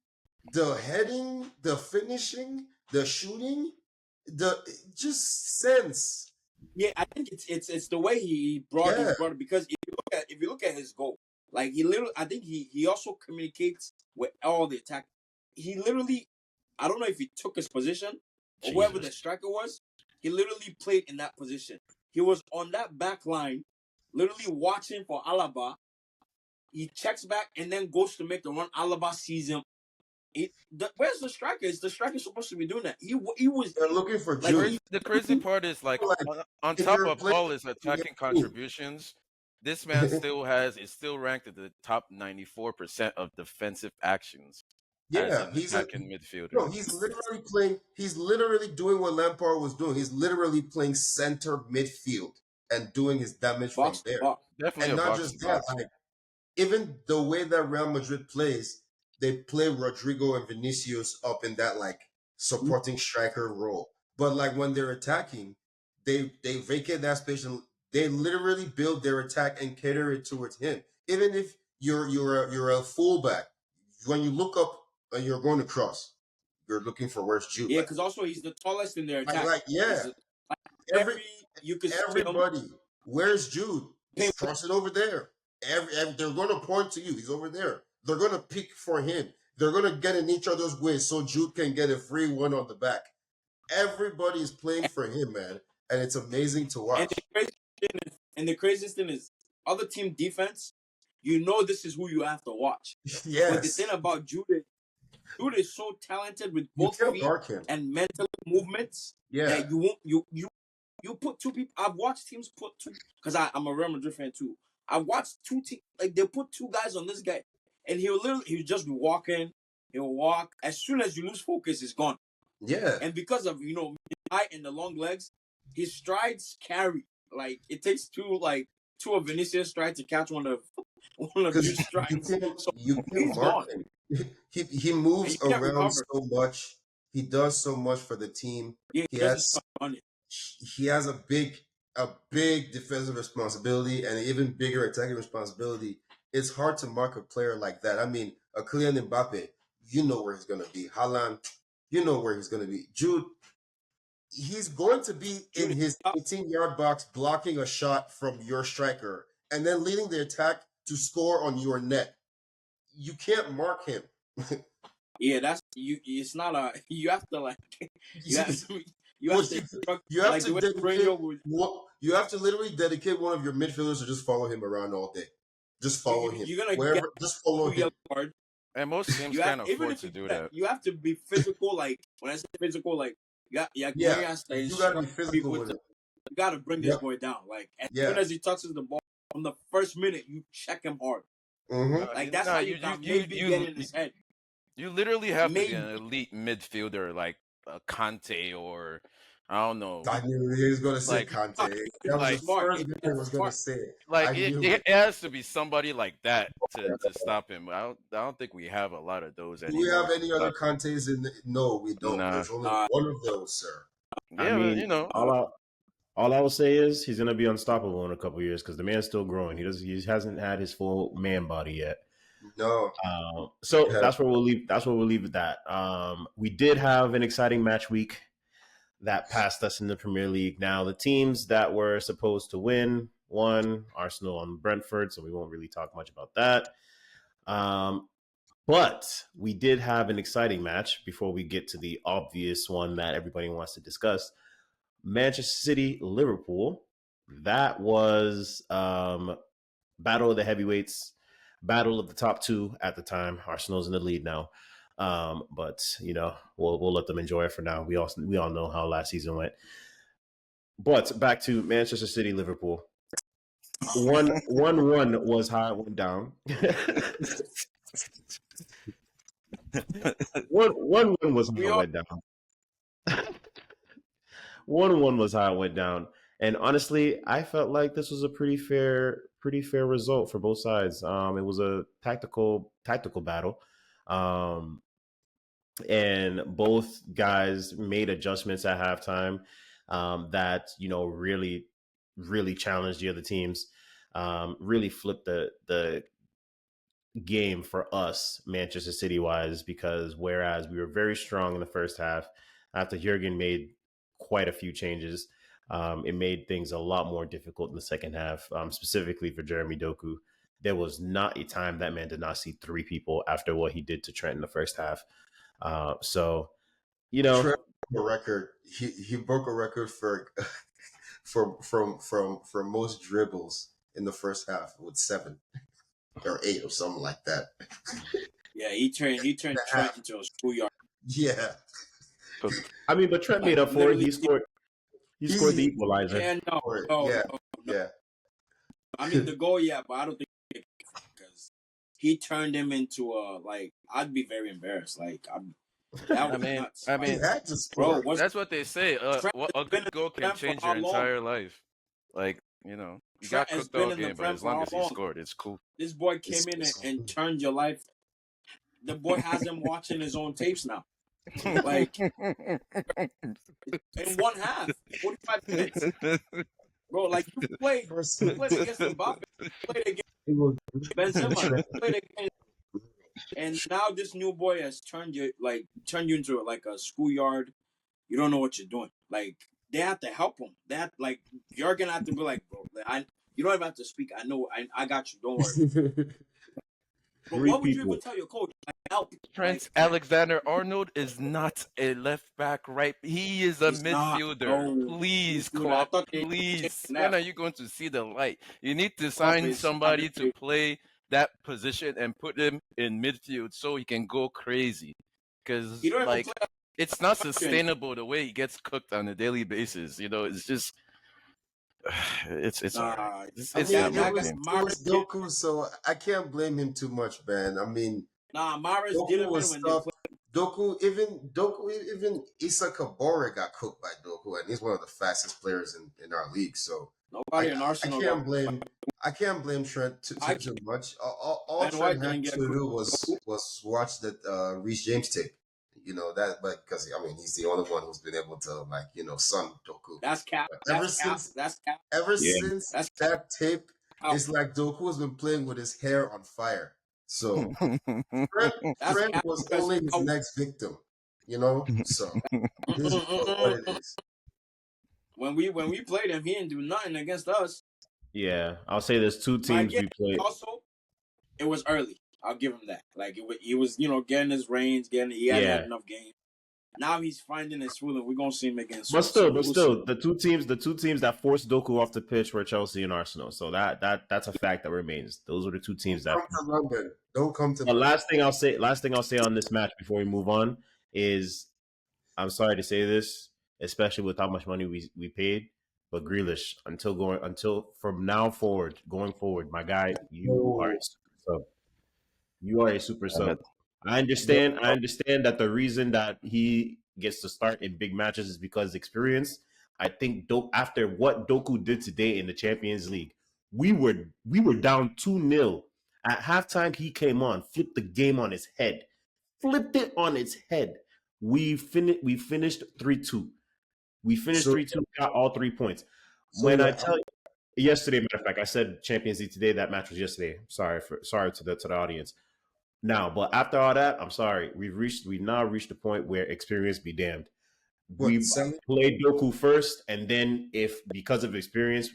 the heading, the finishing, the shooting, the just sense. Yeah, I think it's the way he brought Yeah. it because if you look at his goal, like he literally, I think he also communicates with all the attack. He literally, I don't know if he took his position or whoever the Jesus. striker was. He literally played in that position. He was on that back line, literally watching for Alaba. He checks back and then goes to make the run. Alaba sees him. Where's the striker? Is the striker supposed to be doing that? He was. They're looking for Like, Jude. The crazy part is like Like, on if top you're of playing all his attacking team. contributions, this man is still ranked at the top 94% of defensive actions as Yeah, an he's attacking midfielder. no, he's literally playing. He's literally doing what Lampard was doing. He's literally playing center midfield and doing his damage box from to there. box. Definitely And a not box just to that, box. like even the way that Real Madrid plays, they play Rodrigo and Vinicius up in that like supporting striker role. But like when they're attacking, they vacate that space and they literally build their attack and cater it towards him. Even if you're a fullback, when you look up and you're going to cross, you're looking for where's Jude. Yeah, Like, because also he's the tallest in their attack. yeah, Like, every you could see him. everybody, where's Jude? He's crossing over there. They're going to point to you. He's over there. They're going to pick for him. They're going to get in each other's way so Jude can get a free one on the back. Everybody is playing for him, man. and it's amazing to watch. And the craziest thing is, other team defense, you know this is who you have to watch. Yes. But the thing about Jude is so talented with You both can't feet mark him. and mental movements that you won't you put two people. I've watched teams put two, because I'm a Real Madrid fan too. I watched two teams, like they put two guys on this guy, and he'll just be walking. He'll walk. As soon as you lose focus, he's gone. Yeah. And because of height and the long legs, his strides carry. Like it takes two of Vinicius' strides to catch one of Jude's strides. You can't mark him. He moves around so much. He does so much for the team. Yeah, he has a big defensive responsibility and an even bigger attacking responsibility. It's hard to mark a player like that. I mean, a Kylian Mbappe, you know where he's going to be. Haaland, you know where he's going to be. Jude, he's going to be in his 18-yard box blocking a shot from your striker and then leading the attack to score on your net. You can't mark him. Yeah, that's you. It's not a. You have to You have to literally dedicate one of your midfielders to just follow him around all day. Just follow him. You're gonna just follow him. And most teams can't afford to do that. You have to be physical. Like when I say physical, like you got to be physical with him. You got to bring this boy down. Like as soon as he touches the ball, from the first minute, you check him hard. Mm-hmm. Like that's how you get in his head. You literally have to be an elite midfielder, like a Conte or I don't know. I knew he was going to say Conte. That was the first thing I was going to say. Like it has to be somebody like that to stop him. I don't think we have a lot of those anymore. Do we have any other Contes in? No, we don't. Nah. There's only one of those, sir. Yeah, I mean, all I will say is he's going to be unstoppable in a couple of years because the man's still growing. He hasn't had his full man body yet. No. That's where we'll leave. That's where we'll leave it at. We did have an exciting match week that passed us in the Premier League. Now the teams that were supposed to win won: Arsenal and Brentford. So we won't really talk much about that. But we did have an exciting match before we get to the obvious one that everybody wants to discuss. Manchester City, Liverpool. That was battle of the heavyweights, battle of the top two at the time. Arsenal's in the lead now, but we'll let them enjoy it for now. We all know how last season went. But back to Manchester City, Liverpool. 1-1 was how it went down. 1-1 was how it went down. 1-1 was how it went down. And honestly, I felt like this was a pretty fair result for both sides. It was a tactical battle. And both guys made adjustments at halftime that, really, really challenged the other teams, really flipped the game for us, Manchester City wise, because whereas we were very strong in the first half, after Jurgen made quite a few changes, it made things a lot more difficult in the second half, specifically for Jeremy Doku. There was not a time that man did not see three people after what he did to Trent in the first half. Trent broke a record. He broke a record for most dribbles in the first half with 7 or 8 or something like that. Yeah, he turned Trent into a schoolyard. Yeah. I mean, but Trent made up for it. He scored the equalizer. Yeah, no. I mean, the goal, but I don't think because he turned him into I'd be very embarrassed. That was nuts. I mean, that's what they say. A good goal can change your entire life. You got cooked all game, but as long as he scored, it's cool. This boy came in and turned your life. The boy has him watching his own tapes now. In one half, 45 minutes. Bro, you played against Mbappe, you played against Benzema, you played against, and now this new boy has turned you into a schoolyard. You don't know what you're doing. They have to help him. You're gonna have to be like, bro, you don't even have to speak. I know, I got you. Don't worry. But what would you even tell your coach? help. Trent Alexander-Arnold is not a left back, right? He is a He's not. midfielder. No. Please, Midfielder. I Klopp, thought they please. changed When that. are you going to see the light? You need to Klopp sign is somebody to midfield. play that position and put him in midfield so he can go crazy. Because, He don't even like, play. it's not sustainable the way he gets cooked on a daily basis. You know, it's just, it's all right. It's I not mean, my it was, game. it was Doku, so I can't blame him too much, man. I mean, Mahrez Doku didn't win was when they tough. played. Even Issa Kabore got cooked by Doku, and he's one of the fastest players in our league. So Nobody in Arsenal. I can't blame Trent too much. All Ben Trent White had didn't to get do cooked. was watch that Reece James tape. You know that, but because I mean he's the only one who's been able to sun Doku. That's cap. But That's cap. That's cap. since That's that tape, out. it's like Doku has been playing with his hair on fire. So That's Trent cap was because only his next victim, you know. So it is what it is. when we played him, he didn't do nothing against us. Yeah, I'll say there's two teams we played. Also, it was early. I'll give him that. Like he was, getting his reins, he hadn't had enough games. Now he's finding his footing. We're gonna see him against. But still, the two teams that forced Doku off the pitch were Chelsea and Arsenal. So that's a fact that remains. Those were the two teams that. Come to London. Don't come to. The last thing I'll say on this match before we move on is, I'm sorry to say this, especially with how much money we paid, but Grealish, until from now forward, going forward, my guy, you are a super sub. You are a super sub. I understand that the reason that he gets to start in big matches is because experience. I think after what Doku did today in the Champions League, we were down 2-0. At halftime, he came on, flipped the game on his head. Flipped it on its head. We finished 3-2. We finished 3-2, got all 3 points. I tell you, yesterday, matter of fact, I said Champions League today. That match was yesterday. Sorry to the audience. Now, but after all that, I'm sorry. We've now reached the point where experience be damned. We played Doku first, and then if because of experience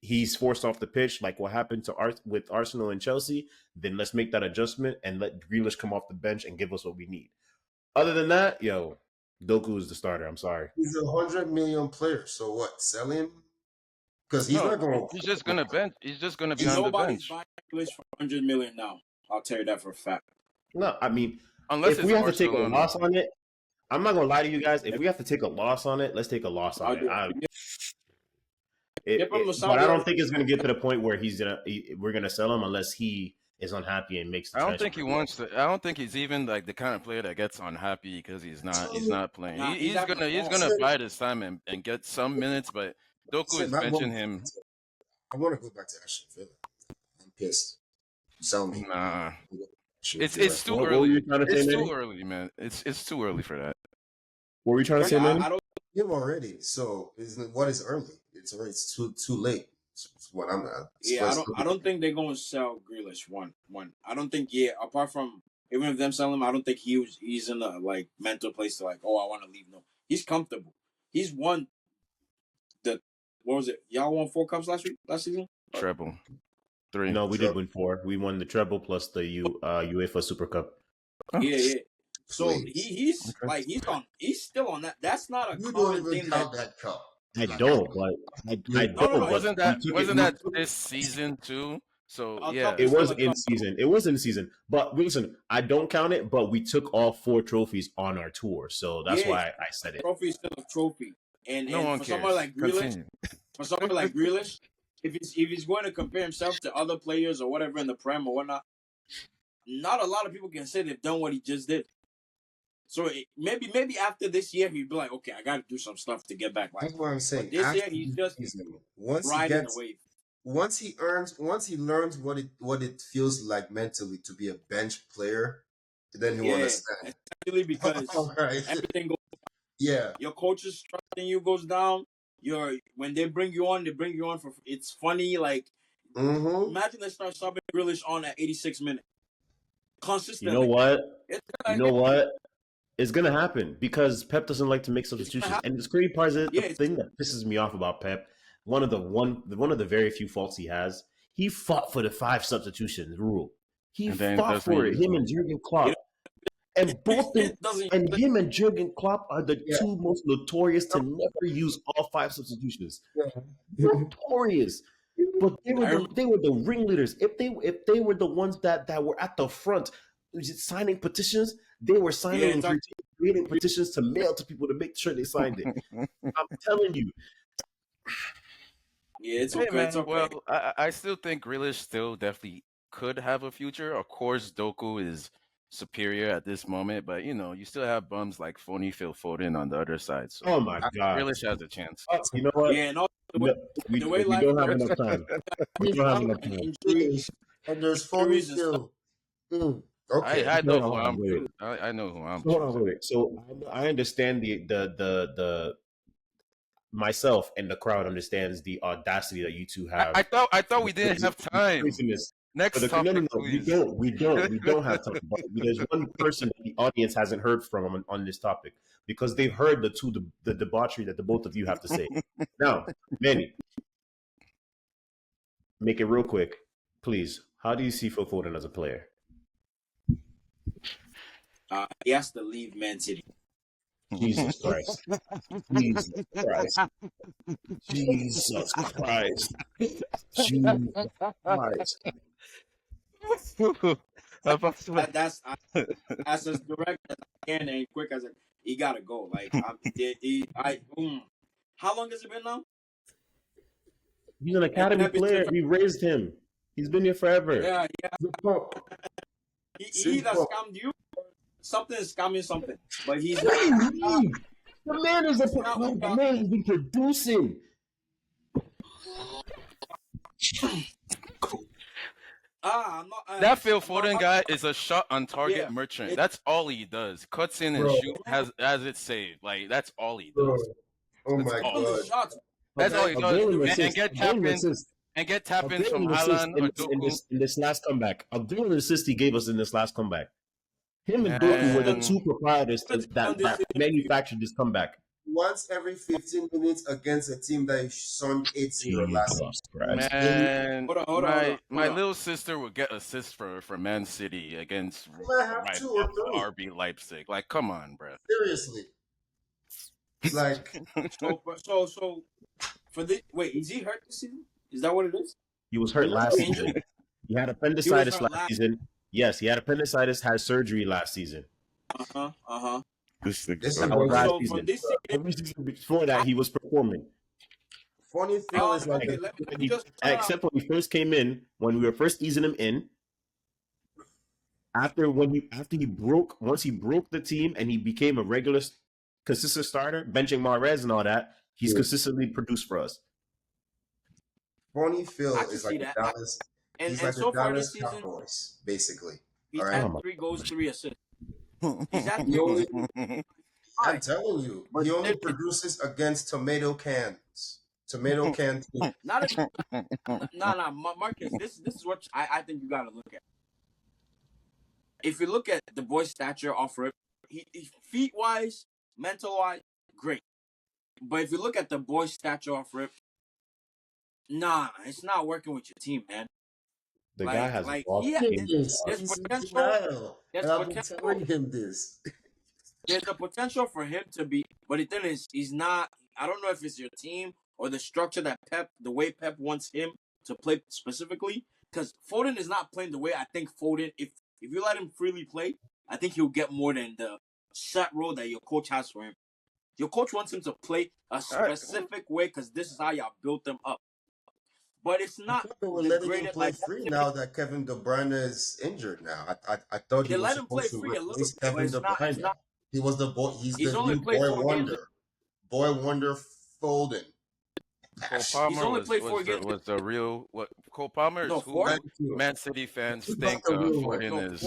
he's forced off the pitch, like what happened with Arsenal and Chelsea, then let's make that adjustment and let Grealish come off the bench and give us what we need. Other than that, Doku is the starter. I'm sorry. He's 100 million player. So what? Sell him? Because he's not going. He's just gonna bench. He's just gonna be on the bench. Nobody's buying Grealish for 100 million now. I'll tell you that for a fact. No, I mean, unless if we have to take a loss on it, I'm not gonna lie to you guys. If we have to take a loss on it, let's take a loss on it. But I don't think it's gonna get to the point where we're gonna sell him unless he is unhappy and makes. I don't think he wants to. I don't think he's even like the kind of player that gets unhappy because he's not playing. He's gonna bide his time and get some minutes, but Doku is benching him. I want to go back to Aston Villa. I'm pissed. Sell me. Nah. It's too early. It's too early, man. It's too early for that. What were you trying to say, man? I don't give already. So what is early? It's too late. It's what I'm at. Yeah, I don't think they're going to sell Grealish. One. I don't think. Yeah, apart from even if them selling him, I don't think he's in a mental place to I want to leave. No, he's comfortable. He's won what was it? Y'all won 4 cups last season. Treble. 3. No, we did win 4. We won the treble plus the UEFA Super Cup. Yeah. So he's still on that. That's not a common thing. That cup. I don't. Wasn't that this season too? So yeah, it was in season. It was in season. But listen, I don't count it. But we took all 4 trophies on our tour, so that's why I said it. Trophy is still a trophy, and for someone like Grealish, if he's going to compare himself to other players or whatever in the Prem or whatnot, not a lot of people can say they've done what he just did. So maybe after this year he'd be like, okay, I got to do some stuff to get back. That's what I'm saying. But this year he's just riding the wave. Once he learns what it feels like mentally to be a bench player, then he'll understand. Especially because everything goes down. Yeah. Your coach's trusting you goes down. When they bring you on for it's funny. Imagine they start subbing Grealish on at 86 minutes. Consistently. You know what? It's gonna happen because Pep doesn't like to make substitutions. And the crazy part is the thing that pisses me off about Pep. One of the very few faults he has. He fought for the 5 substitutions rule. He fought for it. Him and Jurgen Klopp. And both them, It doesn't. and him and Jurgen Klopp are the Yeah. two most notorious to never use all 5 substitutions. Yeah. Notorious. But they were I remember- the ringleaders. If they were the ones that were at the front signing petitions, they were signing creating petitions to mail to people to make sure they signed it. I'm telling you. Yeah, it's Hey, okay. man, It's okay. well, I still think Grealish still definitely could have a future. Of course, Doku is superior at this moment, but you still have bums like phony Phil Foden on the other side. So Oh my God. Grealish has a chance. You know what? Yeah, no. We the way life don't have works- enough time. We don't have enough time. Injuries. And there's phony Injuries and still. Okay. I know Hold who on, I'm. wait. I know who I'm. Hold on, wait. So I understand the myself and the crowd understands the audacity that you two have. I thought we didn't have time. Craziness. Next topic, no, please. we don't have time. But there's one person that the audience hasn't heard from on this topic because they've heard the debauchery that the both of you have to say. Now, Manny, make it real quick, please. How do you see Phil Foden as a player? He has to leave Man City. Jesus Christ. Jesus Christ. Jesus Christ. Jesus Christ. That's as direct as I can and quick as he gotta go. Like how long has it been now? He's an academy player. We raised him. He's been here forever. Yeah. He either Simple. scammed you or something is scamming something. But he's What do you mean? The man is the man has been producing. I'm not, That Phil I'm Foden not- guy is a shot on target Yeah. merchant. That's all he does. Cuts in and Bro. shoot has it saved. Like that's all he Bro. does. Oh That's my all. Even the God. shots. That's all he I'll does. give him And assist. get I'll give him tap-ins assist. and get I'll tap-ins give from him assist Haaland or in Doku. this last comeback. I'll give him the assist he gave us in this last comeback. Him and Doku were the Man. two proprietors that manufactured this comeback. Once every 15 minutes against a team that sunk 8-0 last season. Jesus Christ. Man, Hold on. my little sister would get assists for Man City against might have 2 or 3. RB Leipzig. Like, come on, bro. Seriously. Like, So for the wait, is he hurt this season? Is that what it is? He was hurt last Injured? season. He had appendicitis hurt last season. Yes, he had appendicitis, had surgery last season. this That was is last So season. from this season, Every season before that, he was performing. funny thing is like okay, let me just Except when he first came in, when we were first easing him in. Once he broke the team and he became a regular, consistent starter, benching Mahrez and all that, he's consistently produced for us. Funny Phil I can is see like that. the Dallas. and He's and like so the far Dallas this season, Cowboys, basically. he's All had right. 3 goals, 3 assists. He's had He only, I'm Alright. telling you, But he only it- produces against tomato cans. Tomato can team. Not Marcus. This is what I think you gotta look at. If you look at the boy's stature off rip, he feet wise, mental wise, great. But if you look at the boy's stature off rip, nah, it's not working with your team, man. The Like- guy has like, lost yeah, games. Yes, there's he's in potential. denial. There's And I've been potential. telling him this. There's a potential for him to be, but the thing is, he's not. I don't know if it's your team or the structure that the way Pep wants him to play specifically. Because Foden is not playing the way I think Foden. If you let him freely play, I think he'll get more than the set role that your coach has for him. Your coach wants him to play a specific way because this is how y'all built them up. But it's I not thought they were the letting him greatest. play Like, free now that Kevin De Bruyne is injured now. I thought he They was let him play supposed to free a little replace bit, but Kevin it's De not- it's Bruyne. not- He was the boy. He's He's the only new played boy 4 games. wonder. Boy wonder Foden. Cole He's Palmer only played 4 was games. the real what Cole Palmer is No, who 4? Man City fans He's think not the real one. Foden No, is.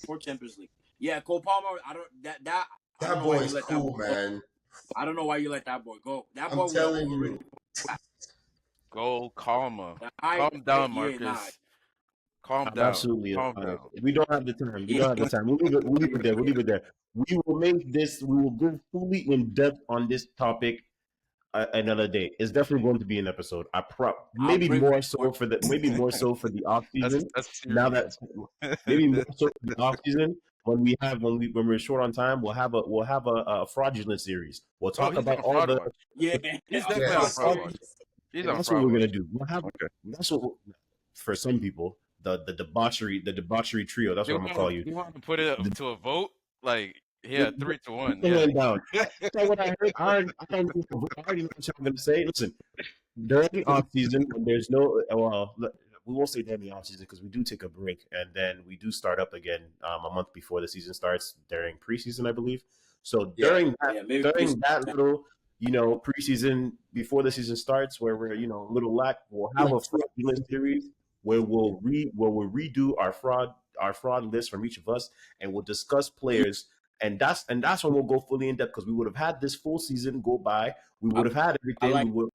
4 Champions League. Yeah, Cole Palmer. I don't I That don't know boy why is you let cool, that boy go. man. I don't know why you let that boy go. That boy I'm was telling overrated. you. Go calmer. I- Calm down, yeah, Marcus. nah. Calm down. Absolutely. Calm down. We don't have the time. We don't have the time. We'll leave it there. We'll leave it there. We will go fully in depth on this topic another day. It's definitely going to be an episode. Maybe bring more it so forward. for the off season. That's Now that maybe more so for the off season. when we're short on time, we'll have a fraudulent series. We'll Oh, talk he's about on all fraud the. watch. Yeah, He's I'm definitely on fraud Yes. fraud watch. series. He's on That's what fraud we're watch. gonna do. We'll have. Okay. That's what for some people the debauchery trio. That's what I'm gonna call you. You want to put it The, up to a vote? Like, yeah, 3-1. the Yeah. hand down. So what I heard, I already know what I'm gonna say. Listen, during the off season, when there's no we won't say during the off season because we do take a break and then we do start up again a month before the season starts during preseason, I believe. So Yeah. during that little preseason before the season starts, where we're a little lack, we'll have a fraudulent series where we'll redo our fraud list from each of us, and we'll discuss players. And that's when we'll go fully in depth because we would have had this full season go by. We would have had everything. like- We would.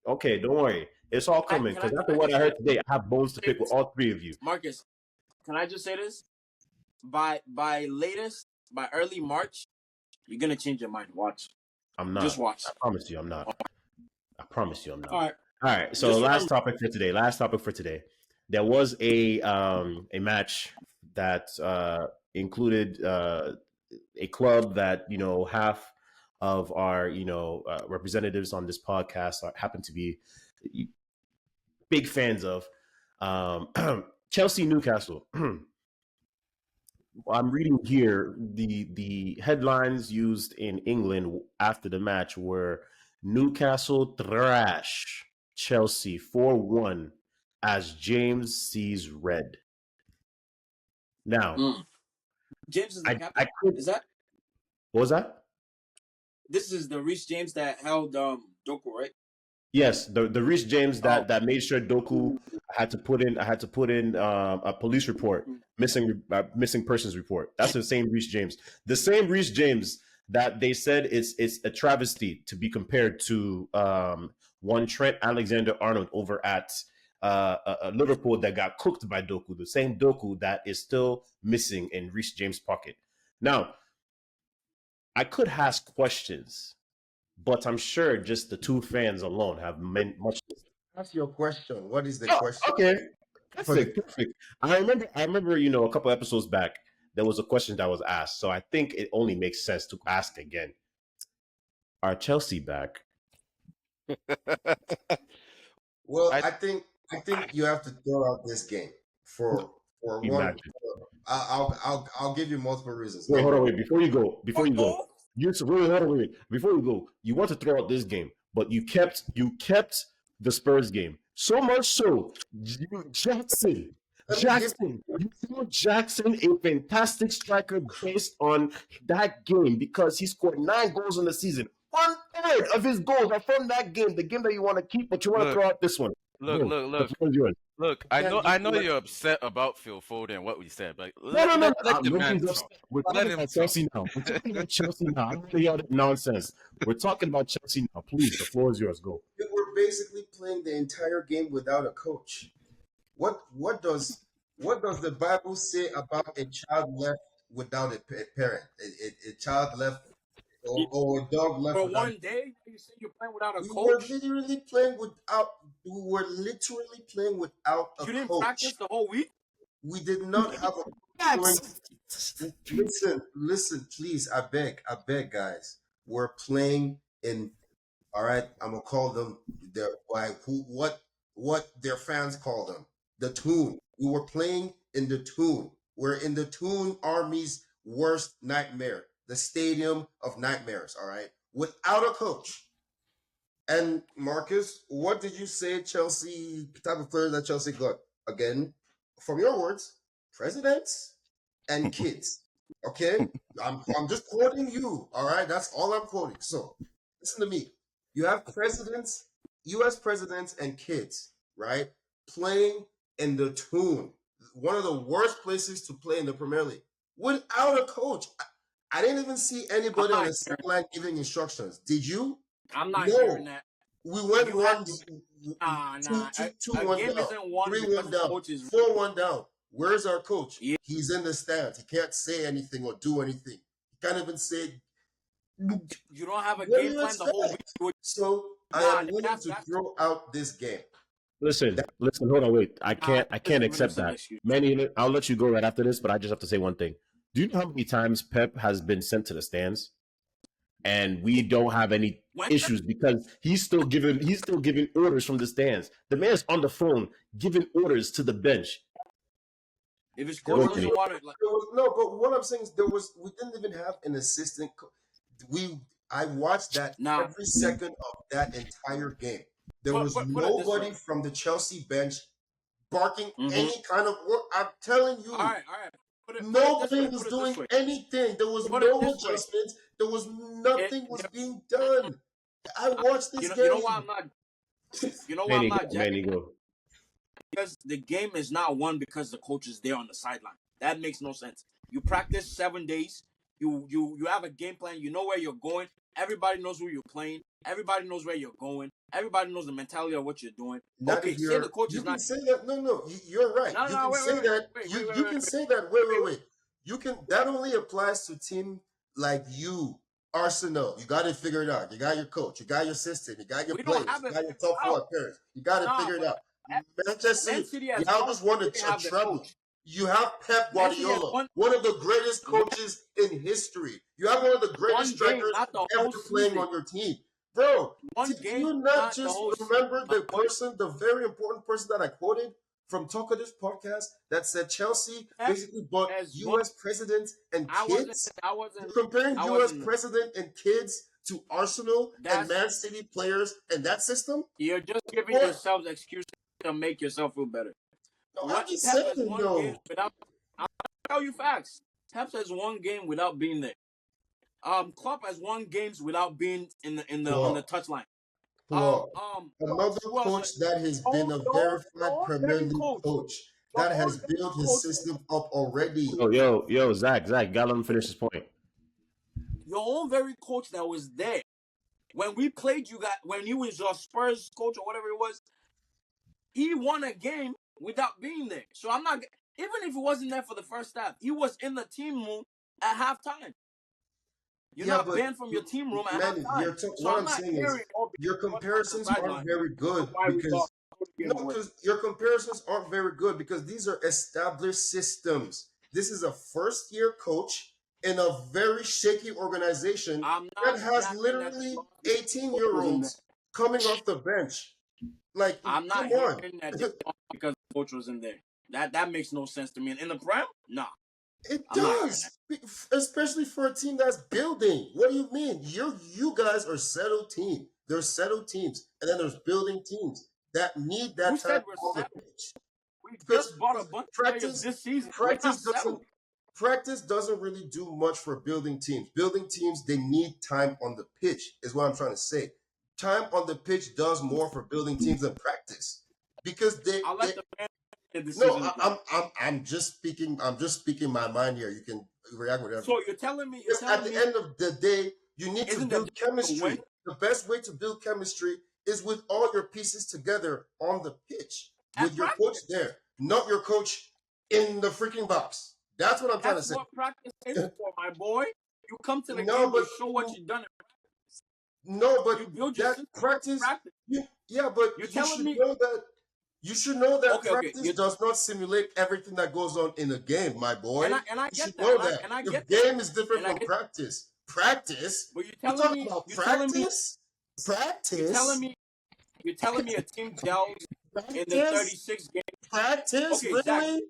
Okay, don't worry. It's all coming because after what I heard today, I have bones to pick with all three of you. Marcus, can I just say this? By early March, you're gonna change your mind. Watch. I'm not. Just watch. I promise you, I'm not. I promise you, I'm not. All right. So last topic for today. There was a match that included a club that half of our representatives on this podcast happen to be big fans of. Chelsea Newcastle. I'm reading here the headlines used in England after the match were Newcastle thrash Chelsea 4-1 as James sees red. Now, James is the captain. Is that? What was that? This is the Reece James that held Doku, right? Yes, the Reece James that made sure Doku had to put in a police report, missing persons report. That's the same Reece James. The same Reece James that they said it's a travesty to be compared to one Trent Alexander-Arnold over at Liverpool that got cooked by Doku. The same Doku that is still missing in Reece James' pocket. Now, I could ask questions, but I'm sure just the two fans alone have meant much. Ask your question. What is the question? Okay, perfect. I remember. A couple episodes back, there was a question that was asked, so I think it only makes sense to ask again. Are Chelsea back? Well, I think you have to throw out this game for one. Imagine. I'll give you multiple reasons. Wait, hold on, wait. Before you go, Before you go, you want to throw out this game, but you kept the Spurs game. So much so, Jackson, you threw Jackson a fantastic striker based on that game because he scored 9 goals in the season. 1/3 of his goals are from that game, the game that you want to keep, but you want to throw out this one. Look, I know you're upset about Phil Foden and what we said, but let the man talk. We're talking about Chelsea now. I don't want to hear that nonsense. We're talking about Chelsea now. Please, the floor is yours. Go. We're basically playing the entire game without a coach. What does the Bible say about a child left without a parent? A child left or a dog left for without 1 day? You say you're playing without a we coach? were literally playing without a coach. You didn't practice the whole week? We did not have a Listen, please, I beg, guys. We're playing in. All right, I'm gonna call them what their fans call them, the Toon. We were playing in the Toon. We're in the Toon Army's worst nightmare, the Stadium of Nightmares. All right, without a coach. And Marcus, what did you say Chelsea type of player that Chelsea got? Again, from your words, presidents and kids. Okay? I'm just quoting you. All right? That's all I'm quoting. So listen to me. You have presidents, US presidents and kids, right? Playing in the Toon. One of the worst places to play in the Premier League. Without a coach. I didn't even see anybody on the sideline giving instructions. Did you? I'm not hearing that. We went You one, have- two, A 1 game down, isn't won 3-1 because the down, coach is 4-1 down. Where's our coach? Yeah. He's in the stands. He can't say anything or do anything. He can't even say. You don't have a What do game you plan the whole expect? week. So I am willing to throw out this game. Listen, hold on, wait. I can't accept that. excuse. Manny, I'll let you go right after this, but I just have to say one thing. Do you know how many times Pep has been sent to the stands, and we don't have any issues because he's still giving orders from the stands. The man's on the phone giving orders to the bench. If his coach doesn't want it, no, but what I'm saying is we didn't even have an assistant. I watched that every second of that entire game. There was nobody from the Chelsea bench barking any kind of work. I'm telling you. All right. Nobody was doing anything. There was no adjustments. There was nothing was being done. I watched this game. You know why I'm not. You know why I'm not jacking? Because the game is not won because the coach is there on the sideline. That makes no sense. You practice 7 days. You have a game plan. You know where you're going. Everybody knows who you're playing. Everybody knows where you're going. Everybody knows the mentality of what you're doing. Okay, say the coach is not. You can say that. No, you're right. You can say that. You can say that. Wait. You can. That only applies to team like you, Arsenal. You got to figure it out. You got your coach. You got your system. You got your players. You got your top 4 appearance. You got to figure it out. Manchester City, y'all just won a treble. You have Pep Guardiola, one of the greatest coaches in history. You have one of the greatest strikers ever playing on your team. Bro, did you not just remember the very important person that I quoted from Talkatives podcast that said Chelsea basically bought U.S. presidents and kids? You're comparing U.S. president and kids to Arsenal and Man City players and that system? You're just giving yourselves excuses to make yourself feel better. No, I'm just saying, though. I'll tell you facts. Pep has won game without being there. Klopp has won games without being on the touchline. Another coach that has been a verified Premier League coach that has built his system up already. Yo, Zach, gotta let him finish his point. Your own very coach that was there when we played you guys, when he was your Spurs coach or whatever it was, he won a game without being there. So I'm not, even if he wasn't there for the first half, he was in the team room at halftime. You're not banned from your team room at halftime. What I'm saying is your comparisons aren't very good because your comparisons aren't very good because these are established systems. This is a first-year coach in a very shaky organization that has literally 18-year-olds coming off the bench. Like, I'm not hearing that because the coach was in there. That makes no sense to me. And in the Prem, nah. It does, especially for a team that's building. What do you mean? You guys are settled team. There's settled teams, and then there's building teams that need that time on the pitch. We just bought a bunch of players this season. Practice doesn't really do much for building teams. Building teams, they need time on the pitch, is what I'm trying to say. Time on the pitch does more for building teams than practice because I'm just speaking my mind here. You can react whatever. So you're telling me at the end of the day, you need to build chemistry. The best way to build chemistry is with all your pieces together on the pitch with your coach there, not your coach in the freaking box. That's what I'm trying to say. That's what practice is for, my boy. You come to the game to show what you've done in practice. No, but you build that practice. But you should know that practice does not simulate everything that goes on in a game, my boy. And I get that. And I get the game is different from practice. Practice? But you're telling me practice? You're telling me a team gels in the 36 games. Practice? Okay, really?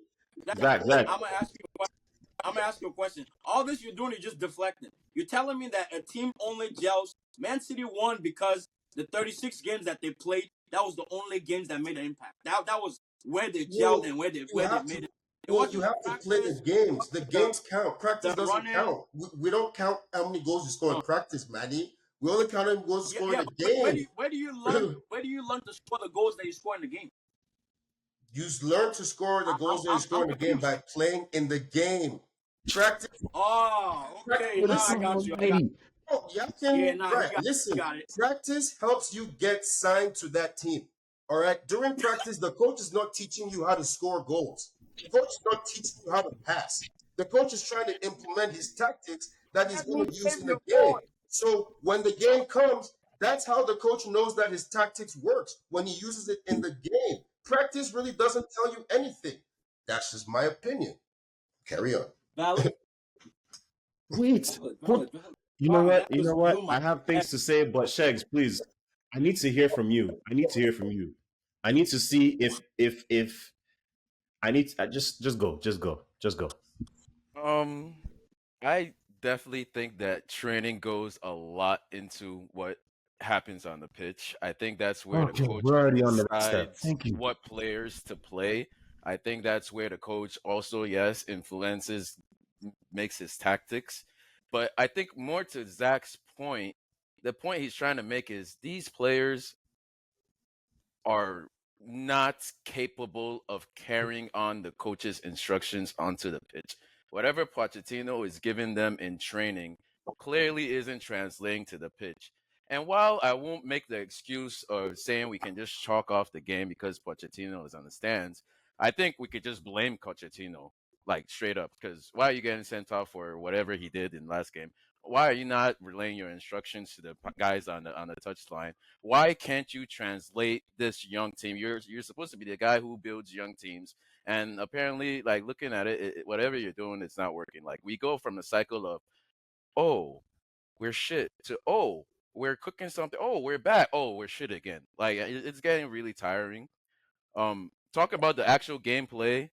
Zach. I'm gonna ask you a question. All this you're doing is just deflecting. You're telling me that a team only gels. Man City won because the 36 games that they played, that was the only games that made an impact. That was where they gelled and where they made it. You have to play the games. The games count. Practice doesn't count. We don't count how many goals you score in practice, Manny. We only count how many goals you score in the game. Where do you learn to score the goals that you score in the game? You learn to score the goals that you score in the game by playing in the game. Practice. Oh, okay. Now I got you. Listen, practice helps you get signed to that team. All right? During practice, the coach is not teaching you how to score goals. The coach is not teaching you how to pass. The coach is trying to implement his tactics that he's going to use in the game. So when the game comes, that's how the coach knows that his tactics works, when he uses it in the game. Practice really doesn't tell you anything. That's just my opinion. Carry on. Valid. Wait, Valid. you know Sorry, what? that You was know what? blew my I have head. things to say, but Shegs, please, I need to hear from you. I need to hear from you. I need to see if I need to, just go. Um, I definitely think that training goes a lot into what happens on the pitch. I think that's where the Okay, coach we're already on the right step. decides Thank you. what players to play. I think that's where the coach also, yes, influences, makes his tactics. But I think more to Zach's point, the point he's trying to make is these players are not capable of carrying on the coach's instructions onto the pitch. Whatever Pochettino is giving them in training clearly isn't translating to the pitch. And while I won't make the excuse of saying we can just chalk off the game because Pochettino is on the stands, I think we could just blame Pochettino, like straight up. Because why are you getting sent off for whatever he did in last game? Why are you not relaying your instructions to the guys on the touchline? Why can't you translate this young team? You're supposed to be the guy who builds young teams, and apparently, like looking at whatever you're doing, it's not working. Like we go from the cycle of, oh, we're shit, to oh, we're cooking something, oh, we're back, oh, we're shit again. Like it's getting really tiring. Talk about the actual gameplay.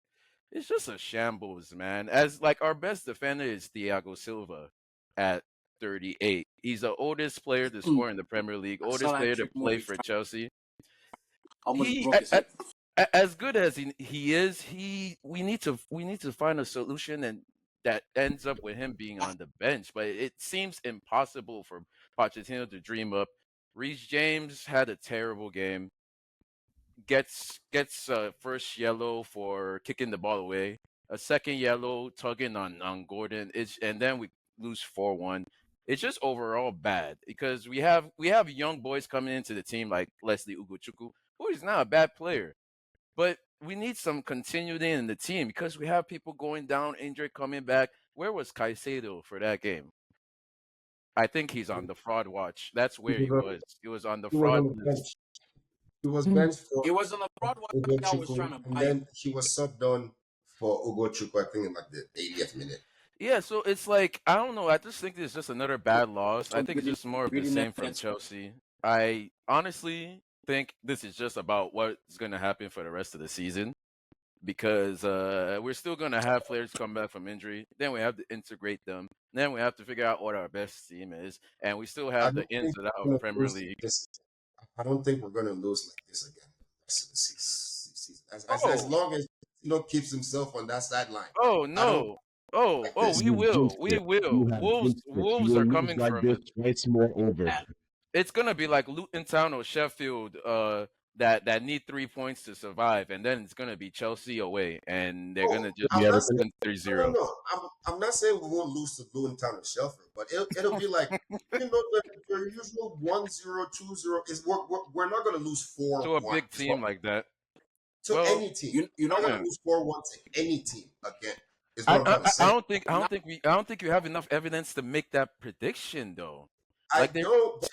It's just a shambles, man. As like our best defender is Thiago Silva at 38. He's the oldest player to score in the Premier League, I saw oldest that player to trick play movie. for Chelsea. Almost He broke his hip. as good as he is, we need to find a solution and that ends up with him being on the bench. But it seems impossible for Pochettino to dream up. Reece James had a terrible game. Gets first yellow for kicking the ball away, a second yellow tugging on Gordon. And then we lose 4-1. It's just overall bad because we have young boys coming into the team like Leslie Ugochukwu, who is not a bad player, but we need some continuity in the team because we have people going down, injured, coming back. Where was Caicedo for that game? I think he's on the fraud watch. That's He where he was on, was. He was on the he was fraud on the list. bench. He was benched for It was on the fraud one. I was trying Ugochukwu, to and buy it. then he was subbed on for Ugochukwu, I think, in like the 80th minute. Yeah, so it's like I don't know. I just think it's just another bad loss. I Some think it's just more of the greediness same from gets Chelsea. I honestly think this is just about what's going to happen for the rest of the season because we're still going to have players come back from injury. Then we have to integrate them. Then we have to figure out what our best team is, and we still I have the don't ins think and outs we're of gonna Premier lose like League. this. I don't think we're gonna lose like this again. The rest of the season. As Oh, long as keeps himself on that sideline. oh I don't no. Oh, like oh, this. we You will. jinxed We it. You will. have Wolves, jinxed it. You Wolves are will lose coming like from this it. twice more over. It's gonna be like Luton Town or Sheffield, that need 3 points to survive, and then it's gonna be Chelsea away, and they're Oh, gonna just The I'm not Everton. saying win three no, no, zero. no. I'm not saying we won't lose to Luton Town or Shelford, but it'll be like the usual 1-0, 2-0 is we're not gonna lose four To a one big team like that. to Well, any team. You know We're not what? gonna yeah. lose 4-1 to any team again. Is I, what I'm I trying to I I say. Not, don't think you have enough evidence to make that prediction though. I Like they don't.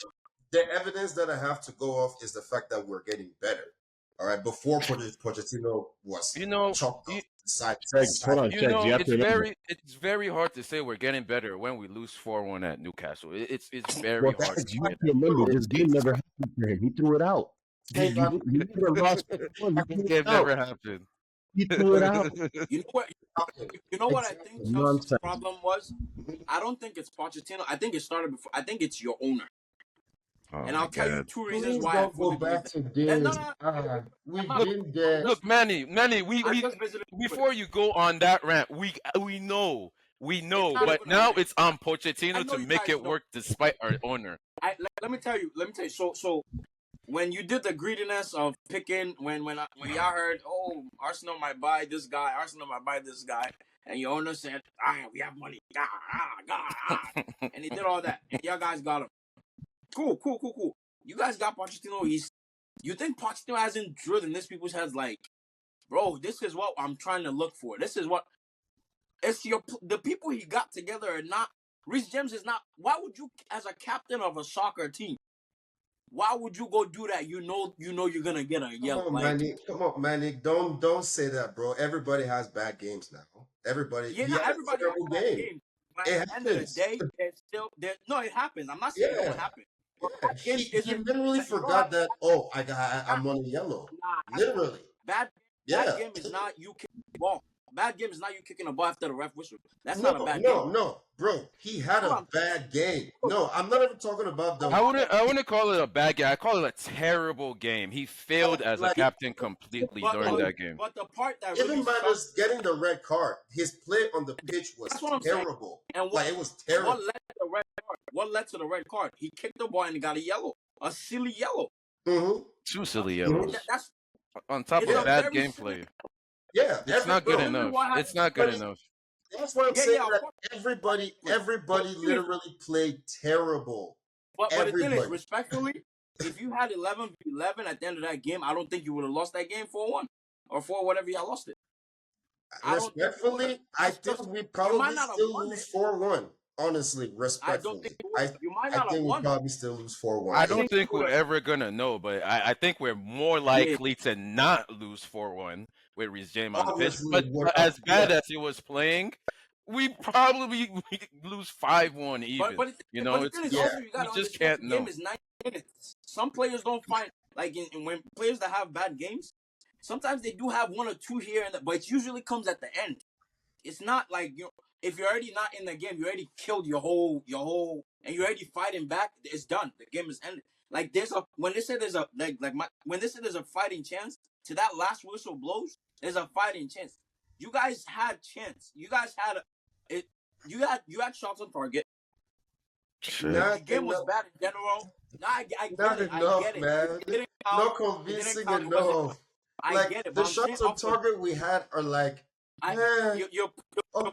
The evidence that I have to go off is the fact that we're getting better. All right, before Pochettino was you know chalked you off side Shegs, hold side. on, Shegs. You have to remember. it's very hard to say we're getting better when we lose 4-1 at Newcastle. It's very Well, hard to Shegs, you say have to remember Bro, this game never happened for him. He threw it out. Dave, I, You never lost 4-1. He that. threw Game it out. never happened. He threw it out. you know what? okay, You know what I think exactly. Chelsea's Nonsense. problem was? I don't think it's Pochettino. I think it started before. I think it's your owner. Oh And my I'll tell you god. two reasons Please why I don't go fully believe back that. to And Dave. I'm We've not. been I'm there. just. Look, Manny, I'm we just visiting with it. before you go on that rant, we It's know, not but even a now rant. it's on I Pochettino know to you make guys it know. work despite our owner. Let me tell you. Let me tell you. So when you did the greediness of picking, when y'all heard, oh, Arsenal might buy this guy, Arsenal might buy this guy, and your owner said, we have money, and he did all that, and y'all guys got him. Cool. You guys got Pochettino. You think Pochettino hasn't drilled in this people's heads like, bro, this is what I'm trying to look for. This is what the people he got together are not. Reece James is not. Why would you, as a captain of a soccer team, why would you go do that? You know you're gonna get a Come yellow. on, Like, Manny. Come on, Manny. Don't say that, bro. Everybody has bad games now. Everybody. yeah, He not had a everybody has terrible bad game. games. But It at the end of the happens. day, no, it happens. I'm not saying it don't Yeah. happen. But Yeah. bad games He isn't. literally You don't forgot have that, oh, I'm on a yellow. Literally. bad Yeah. game is not you kicking the ball. Bad game is not you kicking the ball after the ref whistle. That's No, not a bad game. no, bro. He had Hold a on. bad game. No, I'm not even talking about the I wouldn't call it a bad game. I call it a terrible game. He failed as a like captain completely during that game. But the part that even really sucks, minus getting the red card. His play on the pitch was that's what I'm saying. terrible. And Like it was terrible. what led to the red card? What led to the red card? He kicked the ball and he got a yellow, a silly yellow. Mm-hmm. 2 silly yellows. That's On top it's of a bad very gameplay. Yeah, It's not good bro, enough. It's not good enough. That's what I'm Yeah, saying. yeah, of That course. everybody literally played terrible. But the thing is, Everybody. respectfully, if you had 11-11 at the end of that game, I don't think you would have lost that game 4-1 or 4 whatever y'all lost it. Respectfully, I think we probably still lose 4-1. Honestly, respectfully, I don't think you might not I think have we won. probably still lose 4-1. I don't think we're ever gonna know, but I think we're more likely to not lose 4-1 with Reece James on the pitch. But as bad as he was playing, we probably lose 5-1 even. But you know, the thing is also, you we gotta just understand can't the know. game is 90 minutes. Some players don't find like when players that have bad games, sometimes they do have 1 or 2 here and there, but it usually comes at the end. It's not like if you're already not in the game, you already killed your whole, and you're already fighting back. It's done. The game is ended. Like when they say there's a when they say there's a fighting chance to that last whistle blows, there's a fighting chance. You guys had chance. You guys had it. You had shots on target. The game was bad in general. No, I get it. Man. Not convincing enough. I get it. The shots on target we had are like, you're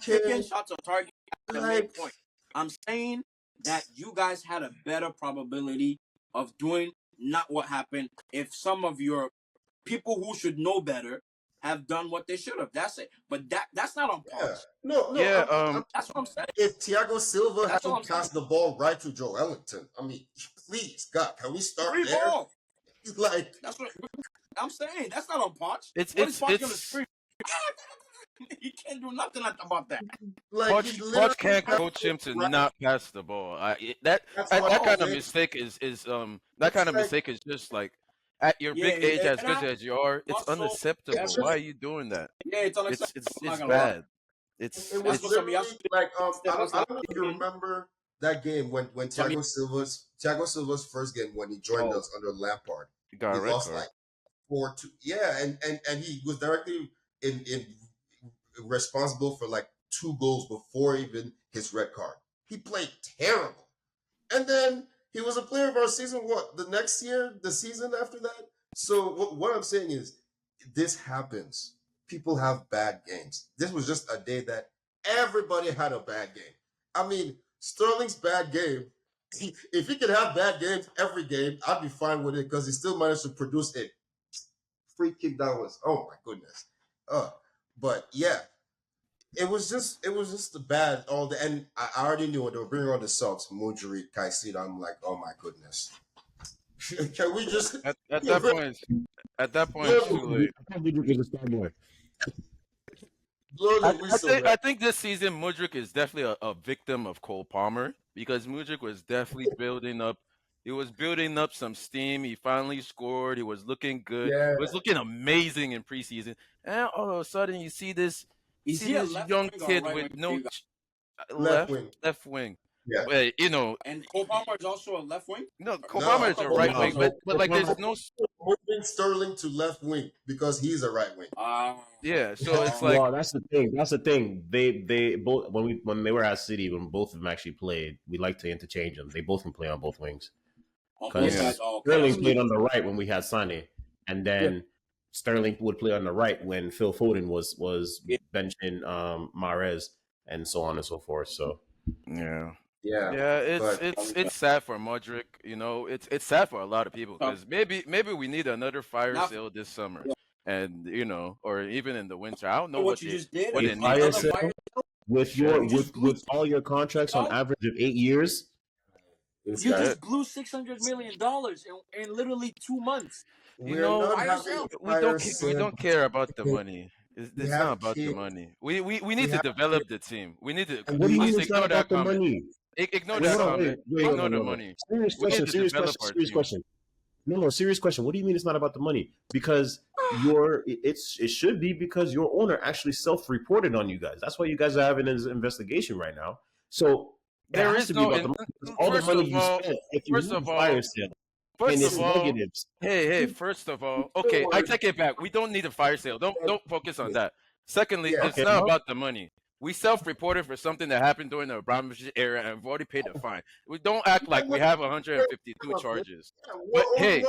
picking shots on target at the main point. I'm saying that you guys had a better probability of doing not what happened if some of your people who should know better have done what they should have. That's it. But that's not on par. No. Yeah, that's what I'm saying. If Thiago Silva hadn't passed the ball right to Joe Ellington, I mean, please, God, can we start Free there? ball. Like that's what I'm saying. That's not on Poch. It's gonna scream? He can't do nothing about that. Like Poch can't coach him to not pass the ball. That kind of mistake is mistake is just like at your big age, as good as you are, it's unacceptable. Why are you doing that? Yeah, it's unacceptable. It's bad. It was literally like I don't know if you remember that game when Thiago Silva's first game when he joined us under Lampard. He lost like 4-2. Yeah, and he was directly in responsible for like 2 goals before even his red card. He played terrible. And then he was a player of our season, the next year, the season after that? So what I'm saying is, this happens. People have bad games. This was just a day that everybody had a bad game. I mean, Sterling's bad game, if he could have bad games every game, I'd be fine with it because he still managed to produce a free kick that was, oh my goodness. But yeah, it was just bad all the, and I already knew when they were bringing on the subs, Mudryk, Caicedo. I'm like, oh my goodness. Can we just at that point? It's too late. I think this season Mudryk is definitely a victim of Cole Palmer because Mudryk was definitely building up. He was building up some steam. He finally scored. He was looking good. Yeah. He was looking amazing in preseason. And all of a sudden, you see this young kid with no left wing. Yeah. And Cole Palmer is also a left wing? No, Cole Palmer is a right wing, but like there's no moving Sterling to left wing because he's a right wing. Yeah, so it's like that's the thing. They both when they were at City, when both of them actually played, we like to interchange them. They both can play on both wings. Because Sterling played on the right when we had Sané, and then Sterling would play on the right when Phil Foden was benching Mahrez and so on and so forth. So yeah. It's sad for Mudryk. It's sad for a lot of people because maybe we need another fire sale this summer, and or even in the winter. I don't know what you just did. With all your contracts on average of 8 years. You just blew $600 million in literally 2 months. We don't care about the money. It's not about the money. We need to develop the team. We need to And what do you mean it's not ignore that about the comment. money? Ignore Wait, that hold on, comment. Ignore the money. Serious We question, need to serious develop question, our serious team. question. No, serious question. What do you mean it's not about the money? Because it should be because your owner actually self-reported on you guys. That's why you guys are having this investigation right now. So it There has is to be no. about the money. Because all the money you spent, if you First need of a all, fire sale, and it's negatives. hey, first of all, okay, I take it back. We don't need a fire sale. Don't focus on that. Secondly, Yeah. it's not about the money. We self-reported for something that happened during the Abramovich era, and we've already paid the fine. We don't act like we have 152 charges. But hey, the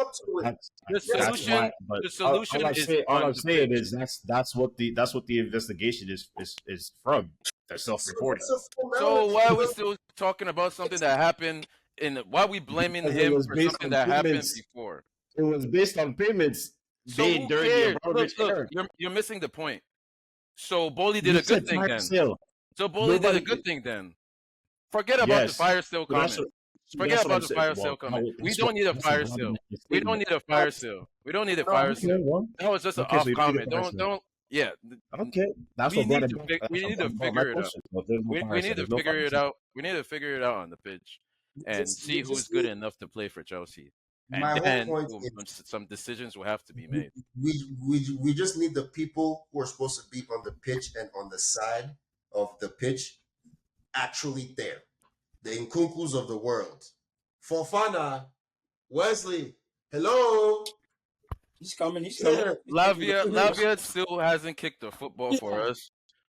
That's why. solution, But the solution is all on I'm the saying pitch. is that's what the investigation is from. They're self-reporting. So why are we still talking about something that happened? Why are we blaming Because it him was for based something on that happened payments. before? It was based on payments So made who during the cares? Abramovich Look, era. you're missing the point. So Boley did You a good said thing fire then. sale. So Boley did a Nobody. good thing then. Forget about the Yes. fire sale So that's comment. what. Forget That's what about I'm the saying. fire Well, sale comment. We that's don't what. need a That's fire what sale. the We don't statement. need a fire sale. We don't need a fire Okay. sale. Well. That was just an Okay. So off you don't need a comment. fire sale. Don't. Yeah. Okay. That's We what brought need it to back. we need to About my figure it out. question. So if there's no fire We sale, need to there's no figure fire it sale. out. We need to figure it out on the pitch and see who's good enough to play for Chelsea. And My whole then point is some decisions will have to be made. we just need the people who are supposed to be on the pitch and on the side of the pitch actually there. The Nkunkus of the world. Fofana, Wesley, hello. He's coming. He's coming. Lavia still hasn't kicked the football for us.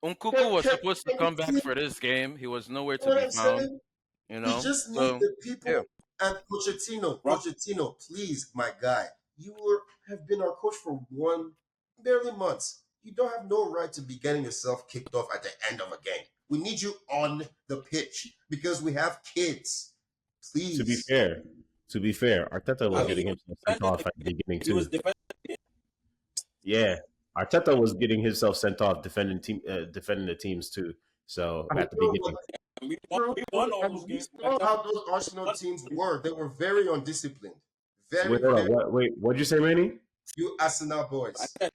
Unkuku was supposed to come back for this game. He was nowhere to be found. You We know, just need so the people. yeah. And Pochettino, Rob- Pochettino, please, my guy, have been our coach for barely months. You don't have no right to be getting yourself kicked off at the end of a game. We need you on the pitch because we have kids. Please. To be fair, Arteta was I mean, getting he was himself sent off at the defending. beginning He was too. defending. Yeah, Arteta was getting himself sent off defending the teams too. So at the beginning, We won all those We games. saw how those Arsenal teams were. They were very undisciplined. Very, wait, hold on. very. Wait, what'd you say, Manny? You Arsenal I boys. said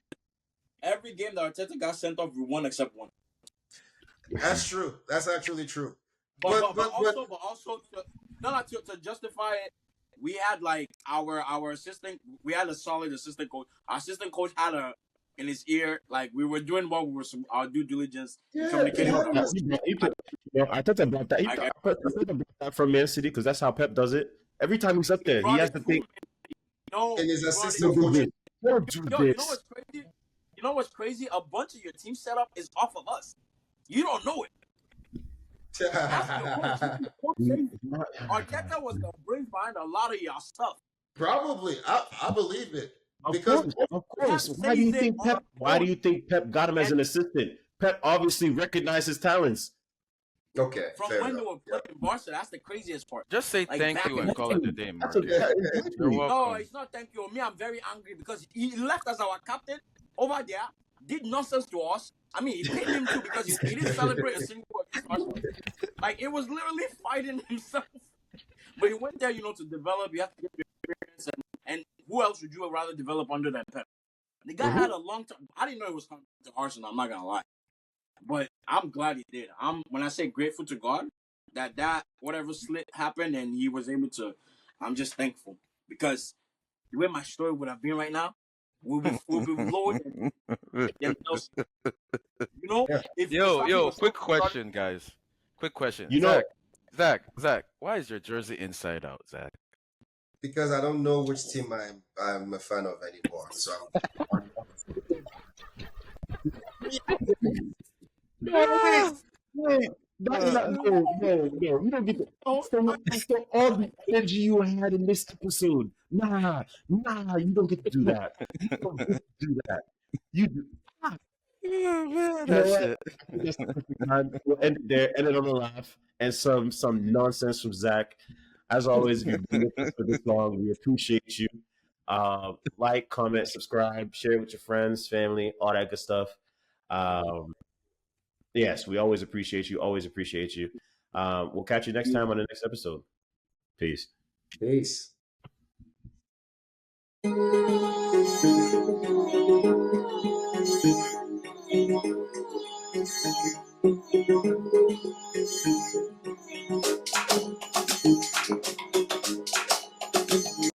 every game that Arteta got sent off, we won except one. That's true. That's actually true. But also to justify it, we had like our assistant. We had a solid assistant coach. Our assistant coach had in his ear, like we were doing what we were our due diligence, communicating with our Arteta brought that. Arteta brought that from Man City because that's how Pep does it. Every time he's up there, he has to think. And his assistant Don't do coach. this. Don't do Yo, you know this. what's crazy? You know what's crazy? A bunch of your team setup is off of us. You don't know it. Arteta was the brains behind a lot of y'all stuff. Probably, I believe it. Of course. Why do you think Pep got him as an assistant? Pep obviously recognized his talents. Okay. From fair when enough. they were playing in Barca, that's the craziest part. Just say Like, thank back you in and the call day. it a day, That's Marcus. exactly. You're welcome. No, it's not thank you. Me, I'm very angry because he left as our captain over there, did nonsense to us. I mean, he paid him too because he didn't celebrate a single against Arsenal. Like, it was literally fighting himself. But he went there, to develop. You have to get your experience. And who else would you rather develop under than Pep? The guy had a long time. I didn't know he was coming to Arsenal. I'm not going to lie. But I'm glad he did. When I say grateful to God, that whatever slit happened and he was able to, I'm just thankful. Because the way my story would have been right now, we'll be lower than else. If Yo, quick question, guys. Quick question. Zach, why is your jersey inside out, Zach? Because I don't know which team I'm a fan of anymore. So Wait. No. You don't get after all the energy you had in this episode. Nah, you don't get to do that. You don't get to do that. You do. That's the perfect time. We'll end it there. End it on a laugh and some nonsense from Zach. As always, if you've been with us for this long, we appreciate you. Like, comment, subscribe, share it with your friends, family, all that good stuff. Yes, we always appreciate you. Always appreciate you. We'll catch you next time on the next episode. Peace. peace.